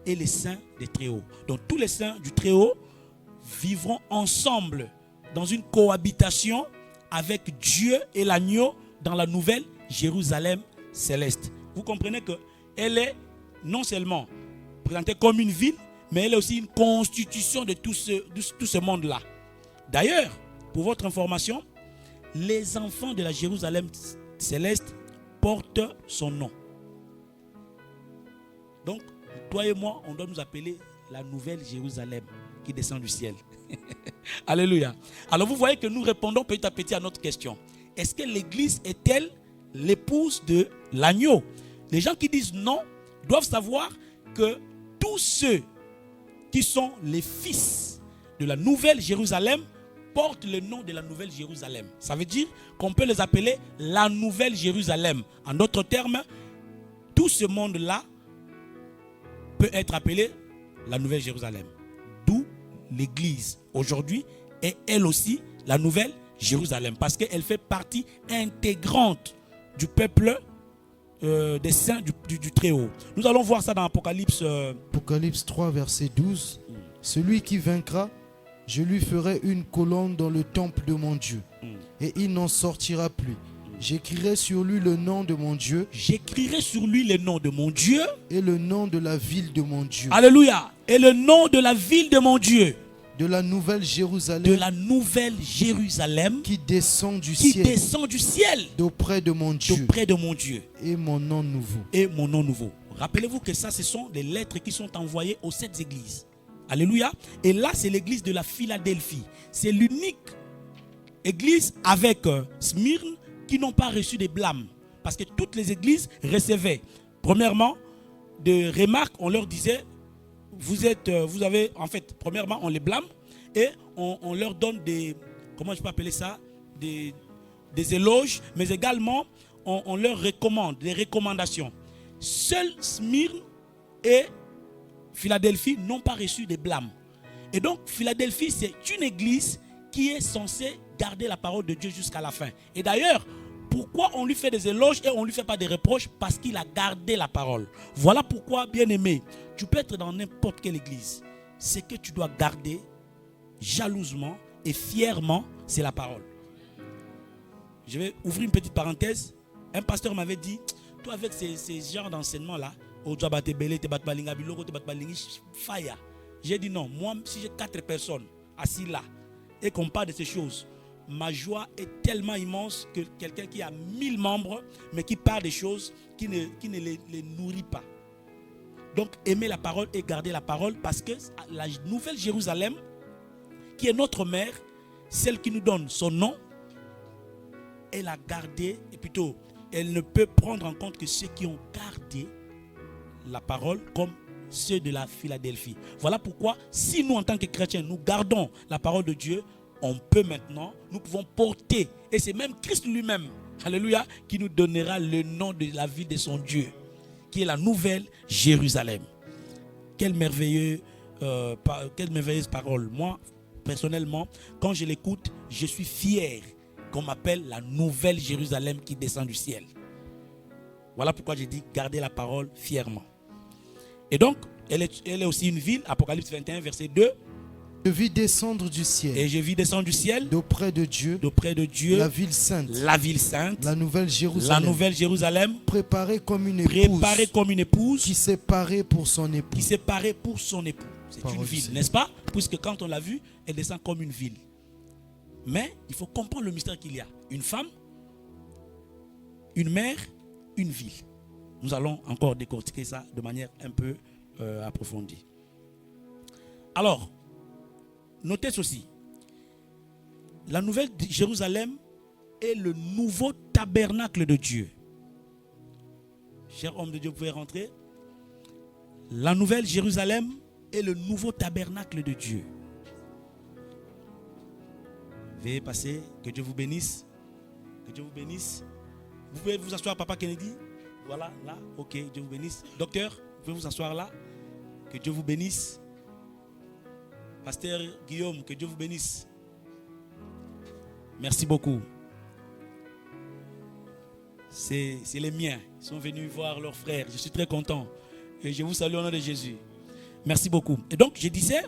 et les saints des Très-Hauts. Donc tous les saints du Très-Haut vivront ensemble dans une cohabitation avec Dieu et l'agneau dans la nouvelle Jérusalem céleste. Vous comprenez qu'elle est non seulement présentée comme une ville, mais elle est aussi une constitution de tout ce monde-là. D'ailleurs, pour votre information, les enfants de la Jérusalem céleste portent son nom. Donc, toi et moi, on doit nous appeler la nouvelle Jérusalem qui descend du ciel. Alléluia. Alors vous voyez que nous répondons petit à petit à notre question. Est-ce que l'église est-elle l'épouse de l'agneau? Les gens qui disent non doivent savoir que tous ceux qui sont les fils de la nouvelle Jérusalem portent le nom de la nouvelle Jérusalem. Ça veut dire qu'on peut les appeler la nouvelle Jérusalem. En d'autres termes, tout ce monde-là peut être appelé la nouvelle Jérusalem. D'où l'église aujourd'hui est elle aussi la nouvelle Jérusalem. Parce qu'elle fait partie intégrante du peuple des saints du Très-Haut. Nous allons voir ça dans Apocalypse. Apocalypse 3, verset 12. Celui qui vaincra, je lui ferai une colonne dans le temple de mon Dieu, et il n'en sortira plus. J'écrirai sur lui le nom de mon Dieu. J'écrirai sur lui le nom de mon Dieu. Et le nom de la ville de mon Dieu. Alléluia. Et le nom de la ville de mon Dieu. De la nouvelle Jérusalem. De la nouvelle Jérusalem. Qui descend du ciel. Qui descend du ciel. D'auprès de mon Dieu. D'auprès de mon Dieu. Et mon nom nouveau. Et mon nom nouveau. Rappelez-vous que ça, ce sont des lettres qui sont envoyées aux 7 églises. Alléluia. Et là, c'est l'église de la Philadelphie. C'est l'unique église avec Smyrne qui n'ont pas reçu des blâmes. Parce que toutes les églises recevaient, premièrement, des remarques. On leur disait, premièrement, on les blâme et on leur donne des, comment je peux appeler ça, des éloges, mais également, on leur recommande, des recommandations. Seuls Smyrne et Philadelphie n'ont pas reçu des blâmes. Et donc, Philadelphie, c'est une église qui est censée garder la parole de Dieu jusqu'à la fin. Et d'ailleurs, pourquoi on lui fait des éloges et on ne lui fait pas des reproches? Parce qu'il a gardé la parole. Voilà pourquoi, bien-aimé, tu peux être dans n'importe quelle église. Ce que tu dois garder jalousement et fièrement, c'est la parole. Je vais ouvrir une petite parenthèse. Un pasteur m'avait dit, toi avec ces genres d'enseignement-là, j'ai dit non, moi si j'ai 4 personnes assises là et qu'on parle de ces choses, ma joie est tellement immense que quelqu'un qui a 1000 membres mais qui parle des choses qui ne les nourrit pas. Donc aimer la parole et garder la parole, parce que la nouvelle Jérusalem, qui est notre mère, celle qui nous donne son nom, elle a gardé, et plutôt, elle ne peut prendre en compte que ceux qui ont gardé la parole comme ceux de la Philadelphie. Voilà pourquoi, si nous en tant que chrétiens, nous gardons la parole de Dieu, on peut maintenant, nous pouvons porter, et c'est même Christ lui-même, alléluia, qui nous donnera le nom de la ville de son Dieu, qui est la nouvelle Jérusalem. Quelle merveilleuse parole. Moi, personnellement, quand je l'écoute, je suis fier qu'on m'appelle la nouvelle Jérusalem qui descend du ciel. Voilà pourquoi j'ai dit garder la parole fièrement. Et donc, elle est aussi une ville, Apocalypse 21, verset 2. Je vis descendre du ciel. Et je vis descendre du ciel. D'auprès de Dieu. La ville sainte. La ville sainte. La nouvelle Jérusalem. La nouvelle Jérusalem. Préparée comme une épouse. Qui s'est parée pour son époux. C'est une ville, n'est-ce pas? Puisque quand on l'a vu, elle descend comme une ville. Mais il faut comprendre le mystère qu'il y a. Une femme, une mère, une ville. Nous allons encore décortiquer ça de manière un peu approfondie. Alors, notez ceci. La nouvelle Jérusalem est le nouveau tabernacle de Dieu. Cher homme de Dieu, vous pouvez rentrer. La nouvelle Jérusalem est le nouveau tabernacle de Dieu. Veuillez passer, que Dieu vous bénisse. Que Dieu vous bénisse. Vous pouvez vous asseoir, Papa Kennedy. Voilà, là, ok, Dieu vous bénisse. Docteur, vous pouvez vous asseoir là. Que Dieu vous bénisse. Pasteur Guillaume, que Dieu vous bénisse. Merci beaucoup. C'est les miens. Ils sont venus voir leurs frères. Je suis très content. Et je vous salue au nom de Jésus. Merci beaucoup. Et donc, je disais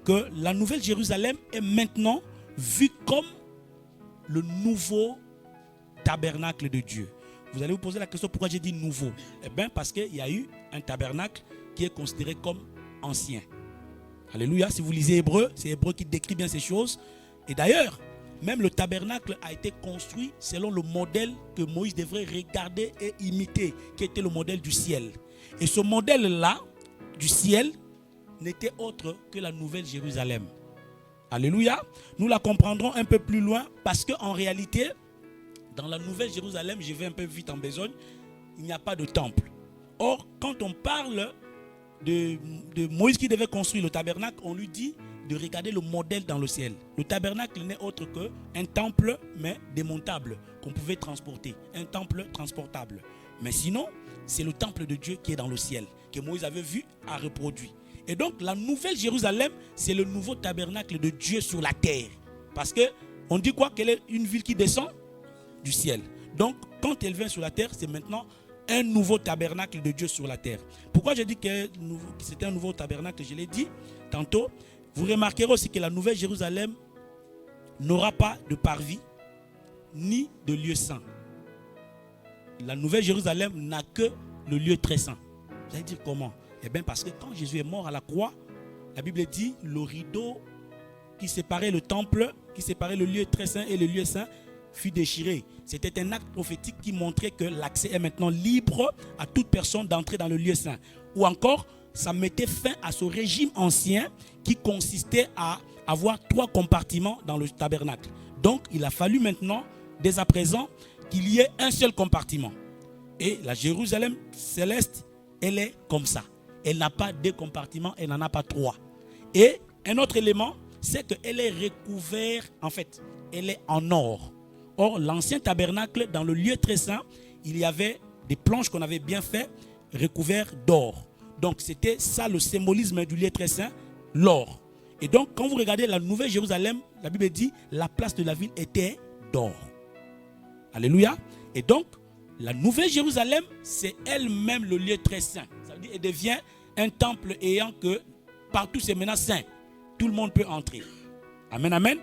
que la nouvelle Jérusalem est maintenant vue comme le nouveau tabernacle de Dieu. Vous allez vous poser la question pourquoi j'ai dit nouveau. Eh bien, parce qu'il y a eu un tabernacle qui est considéré comme ancien. Alléluia. Si vous lisez Hébreu, c'est Hébreu qui décrit bien ces choses. Et d'ailleurs, même le tabernacle a été construit selon le modèle que Moïse devrait regarder et imiter, qui était le modèle du ciel. Et ce modèle-là, du ciel, n'était autre que la nouvelle Jérusalem. Alléluia. Nous la comprendrons un peu plus loin parce qu'en réalité, dans la nouvelle Jérusalem, je vais un peu vite en besogne, il n'y a pas de temple. Or, quand on parle de Moïse qui devait construire le tabernacle, on lui dit de regarder le modèle dans le ciel. Le tabernacle n'est autre qu'un temple, mais démontable, qu'on pouvait transporter. Un temple transportable. Mais sinon, c'est le temple de Dieu qui est dans le ciel, que Moïse avait vu, a reproduit. Et donc, la nouvelle Jérusalem, c'est le nouveau tabernacle de Dieu sur la terre. Parce qu'on dit quoi? Qu'elle est une ville qui descend du ciel. Donc, quand elle vient sur la terre, c'est maintenant un nouveau tabernacle de Dieu sur la terre. Pourquoi je dis que c'était un nouveau tabernacle? Je l'ai dit tantôt. Vous remarquerez aussi que la nouvelle Jérusalem n'aura pas de parvis ni de lieu saint. La nouvelle Jérusalem n'a que le lieu très saint. Vous allez dire comment? Eh bien parce que quand Jésus est mort à la croix, la Bible dit le rideau qui séparait le temple, qui séparait le lieu très saint et le lieu saint fut déchiré. C'était un acte prophétique qui montrait que l'accès est maintenant libre à toute personne d'entrer dans le lieu saint. Ou encore, ça mettait fin à ce régime ancien qui consistait à avoir 3 compartiments dans le tabernacle. Donc, il a fallu maintenant, dès à présent, qu'il y ait un seul compartiment. Et la Jérusalem céleste, elle est comme ça. Elle n'a pas 2 compartiments, elle n'en a pas 3. Et un autre élément, c'est qu'elle est recouverte, en fait, elle est en or. Or, l'ancien tabernacle, dans le lieu très saint, il y avait des planches qu'on avait bien faites, recouvertes d'or. Donc, c'était ça le symbolisme du lieu très saint, l'or. Et donc, quand vous regardez la nouvelle Jérusalem, la Bible dit, la place de la ville était d'or. Alléluia. Et donc, la nouvelle Jérusalem, c'est elle-même le lieu très saint. Ça veut dire qu'elle devient un temple ayant que partout c'est maintenant saint. Tout le monde peut entrer. Amen, amen.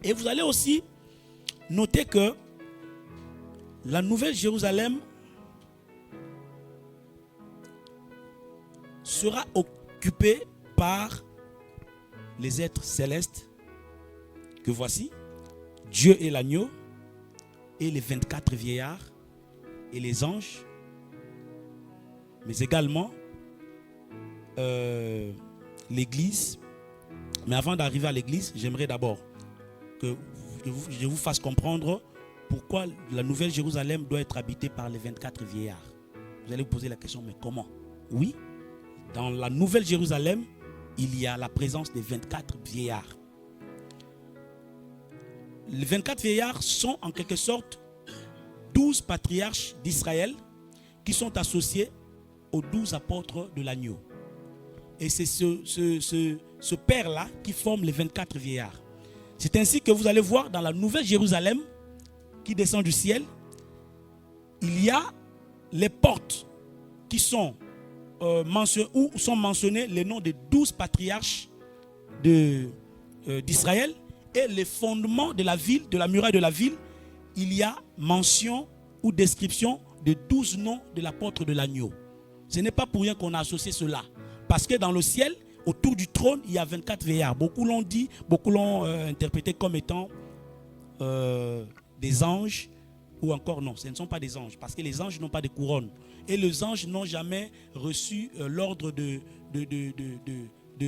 Et vous allez aussi noter que la nouvelle Jérusalem sera occupée par les êtres célestes que voici, Dieu et l'agneau, et les 24 vieillards, et les anges, mais également l'église. Mais avant d'arriver à l'église, j'aimerais d'abord que je vous fasse comprendre pourquoi la Nouvelle Jérusalem doit être habitée par les 24 vieillards. Vous allez vous poser la question, mais comment? Oui, dans la Nouvelle Jérusalem, il y a la présence des 24 vieillards. Les 24 vieillards sont en quelque sorte 12 patriarches d'Israël qui sont associés aux 12 apôtres de l'agneau. Et c'est ce père-là qui forme les 24 vieillards. C'est ainsi que vous allez voir dans la Nouvelle Jérusalem qui descend du ciel, il y a les portes qui sont où sont mentionnés les noms des 12 patriarches d'Israël, et les fondements de la ville, de la muraille de la ville, il y a mention ou description de 12 noms de l'apôtre de l'agneau. Ce n'est pas pour rien qu'on a associé cela. Parce que dans le ciel, autour du trône, il y a 24 vieillards. Beaucoup l'ont dit, beaucoup l'ont interprété comme étant des anges, ou encore non, ce ne sont pas des anges, parce que les anges n'ont pas de couronne. Et les anges n'ont jamais reçu l'ordre de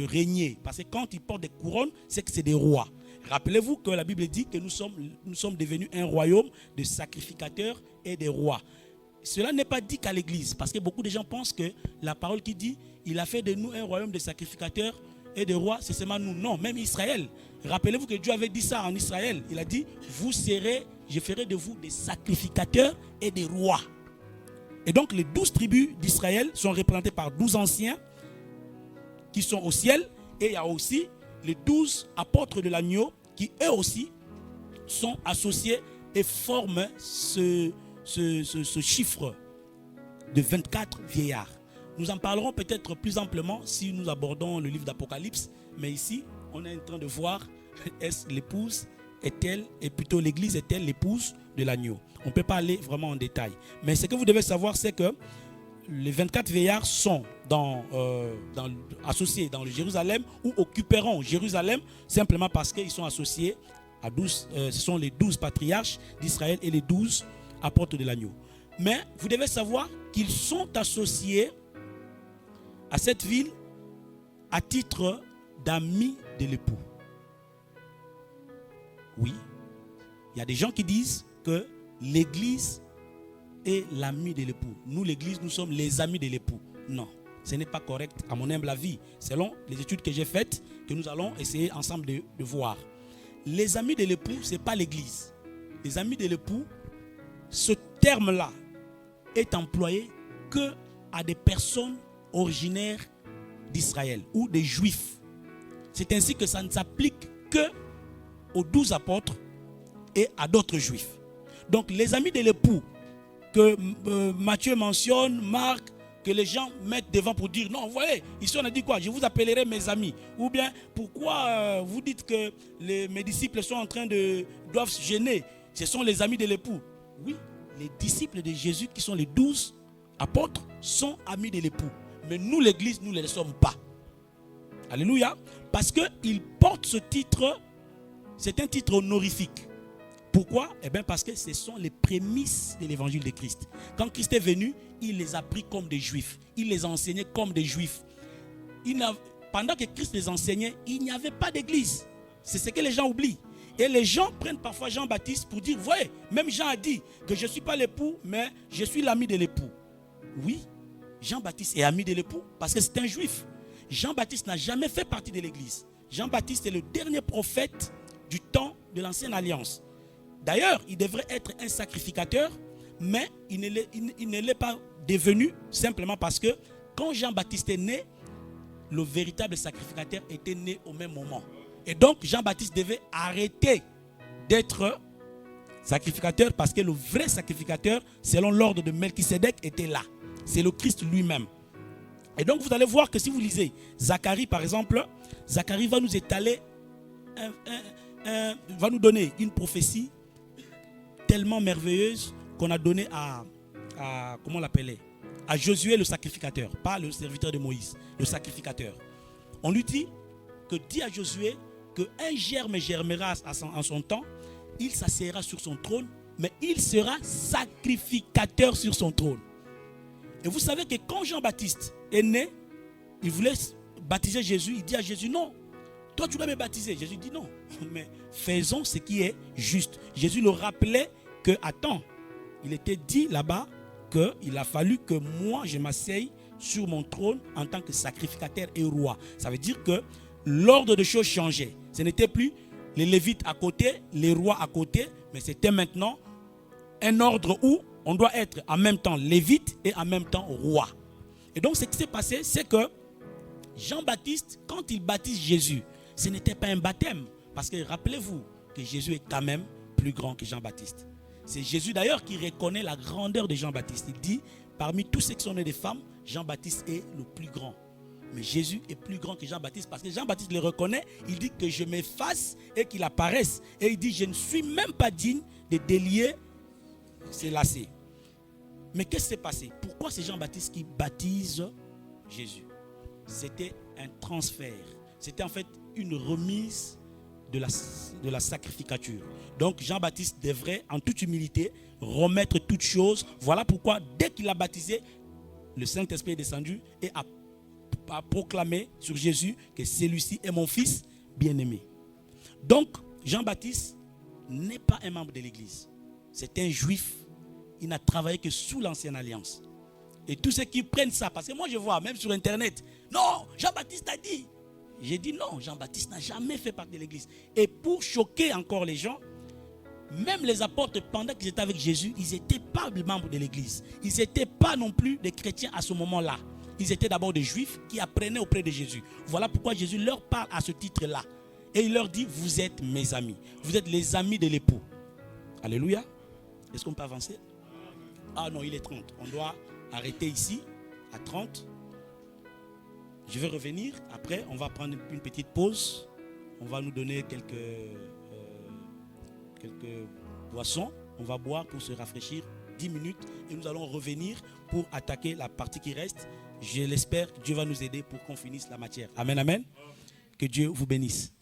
régner. Parce que quand ils portent des couronnes, c'est que c'est des rois. Rappelez-vous que la Bible dit que nous sommes devenus un royaume de sacrificateurs et des rois. Cela n'est pas dit qu'à l'église, parce que beaucoup de gens pensent que la parole qui dit il a fait de nous un royaume de sacrificateurs et de rois, c'est seulement nous. Non, même Israël. Rappelez-vous que Dieu avait dit ça en Israël. Il a dit, je ferai de vous des sacrificateurs et des rois. Et donc les 12 tribus d'Israël sont représentées par 12 anciens qui sont au ciel. Et il y a aussi les 12 apôtres de l'agneau qui eux aussi sont associés et forment ce chiffre de 24 vieillards. Nous en parlerons peut-être plus amplement si nous abordons le livre d'Apocalypse. Mais ici, on est en train de voir, est-ce l'épouse est-elle, et plutôt l'église est-elle l'épouse de l'agneau? On ne peut pas aller vraiment en détail. Mais ce que vous devez savoir, c'est que les 24 vieillards sont associés dans le Jérusalem ou occuperont Jérusalem simplement parce qu'ils sont associés à 12, ce sont les 12 patriarches d'Israël et les 12 apôtres de l'agneau. Mais vous devez savoir qu'ils sont associés à cette ville à titre d'amis de l'époux. Oui, il y a des gens qui disent que l'église est l'ami de l'époux. Nous, l'église, nous sommes les amis de l'époux. Non, ce n'est pas correct à mon humble avis. Selon les études que j'ai faites, que nous allons essayer ensemble de voir. Les amis de l'époux, ce n'est pas l'église. Les amis de l'époux, ce terme-là est employé que à des personnes originaires d'Israël ou des juifs. C'est ainsi que ça ne s'applique que aux 12 apôtres et à d'autres juifs. Donc les amis de l'époux que Matthieu mentionne, Marc, que les gens mettent devant pour dire non, vous voyez, ici on a dit quoi? Je vous appellerai mes amis. Ou bien pourquoi vous dites que mes disciples sont en train doivent se gêner? Ce sont les amis de l'époux. Oui, les disciples de Jésus qui sont les 12 apôtres sont amis de l'époux. Mais nous l'église, nous ne le sommes pas. Alléluia. Parce qu'ils portent ce titre, c'est un titre honorifique. Pourquoi? Eh bien parce que ce sont les prémices de l'évangile de Christ. Quand Christ est venu, il les a pris comme des juifs. Il les a enseignés comme des juifs. Pendant que Christ les enseignait, il n'y avait pas d'église. C'est ce que les gens oublient. Et les gens prennent parfois Jean-Baptiste pour dire, voyez, même Jean a dit que je ne suis pas l'époux, mais je suis l'ami de l'époux. Oui, Jean-Baptiste est ami de l'époux parce que c'est un juif. Jean-Baptiste n'a jamais fait partie de l'église. Jean-Baptiste est le dernier prophète du temps de l'ancienne alliance. D'ailleurs, il devrait être un sacrificateur, mais il ne l'est pas devenu simplement parce que quand Jean-Baptiste est né, le véritable sacrificateur était né au même moment. Et donc, Jean-Baptiste devait arrêter d'être sacrificateur parce que le vrai sacrificateur, selon l'ordre de Melchisédek, était là. C'est le Christ lui-même. Et donc, vous allez voir que si vous lisez Zacharie, par exemple, Zacharie va nous étaler, va nous donner une prophétie tellement merveilleuse qu'on a donnée à comment on l'appelait? À Josué le sacrificateur, pas le serviteur de Moïse, le sacrificateur. On lui dit à Josué qu'un germe germera en son temps, il s'assiera sur son trône, mais il sera sacrificateur sur son trône. Et vous savez que quand Jean-Baptiste est né, il voulait baptiser Jésus. Il dit à Jésus, non, toi tu dois me baptiser. Jésus dit non, mais faisons ce qui est juste. Jésus le rappelait que, attends, il était dit là-bas qu'il a fallu que moi je m'asseye sur mon trône en tant que sacrificateur et roi. Ça veut dire que l'ordre des choses changeait. Ce n'était plus les Lévites à côté, les rois à côté, mais c'était maintenant un ordre où on doit être en même temps Lévite et en même temps roi. Et donc ce qui s'est passé, c'est que Jean-Baptiste, quand il baptise Jésus, ce n'était pas un baptême. Parce que rappelez-vous que Jésus est quand même plus grand que Jean-Baptiste. C'est Jésus d'ailleurs qui reconnaît la grandeur de Jean-Baptiste. Il dit, parmi tous ceux qui sont nés des femmes, Jean-Baptiste est le plus grand. Mais Jésus est plus grand que Jean-Baptiste parce que Jean-Baptiste le reconnaît. Il dit que je m'efface et qu'il apparaisse. Et il dit, je ne suis même pas digne de délier ses lacets. Mais qu'est-ce qui s'est passé? Pourquoi c'est Jean-Baptiste qui baptise Jésus? C'était un transfert. C'était en fait une remise de la sacrificature. Donc Jean-Baptiste devrait en toute humilité remettre toutes choses. Voilà pourquoi dès qu'il a baptisé, le Saint-Esprit est descendu et a proclamé sur Jésus que celui-ci est mon fils bien-aimé. Donc Jean-Baptiste n'est pas un membre de l'église. C'est un juif. Il n'a travaillé que sous l'ancienne alliance. Et tous ceux qui prennent ça, parce que moi je vois même sur internet, non, Jean-Baptiste a dit. J'ai dit non, Jean-Baptiste n'a jamais fait partie de l'église. Et pour choquer encore les gens, même les apôtres, pendant qu'ils étaient avec Jésus, ils n'étaient pas des membres de l'église. Ils n'étaient pas non plus des chrétiens à ce moment-là. Ils étaient d'abord des juifs qui apprenaient auprès de Jésus. Voilà pourquoi Jésus leur parle à ce titre-là. Et il leur dit, vous êtes mes amis. Vous êtes les amis de l'époux. Alléluia. Est-ce qu'on peut avancer? Ah non, il est 30. On doit arrêter ici à 30. Je vais revenir. Après, on va prendre une petite pause. On va nous donner quelques boissons. On va boire pour se rafraîchir 10 minutes. Et nous allons revenir pour attaquer la partie qui reste. Je l'espère que Dieu va nous aider pour qu'on finisse la matière. Amen, amen. Que Dieu vous bénisse.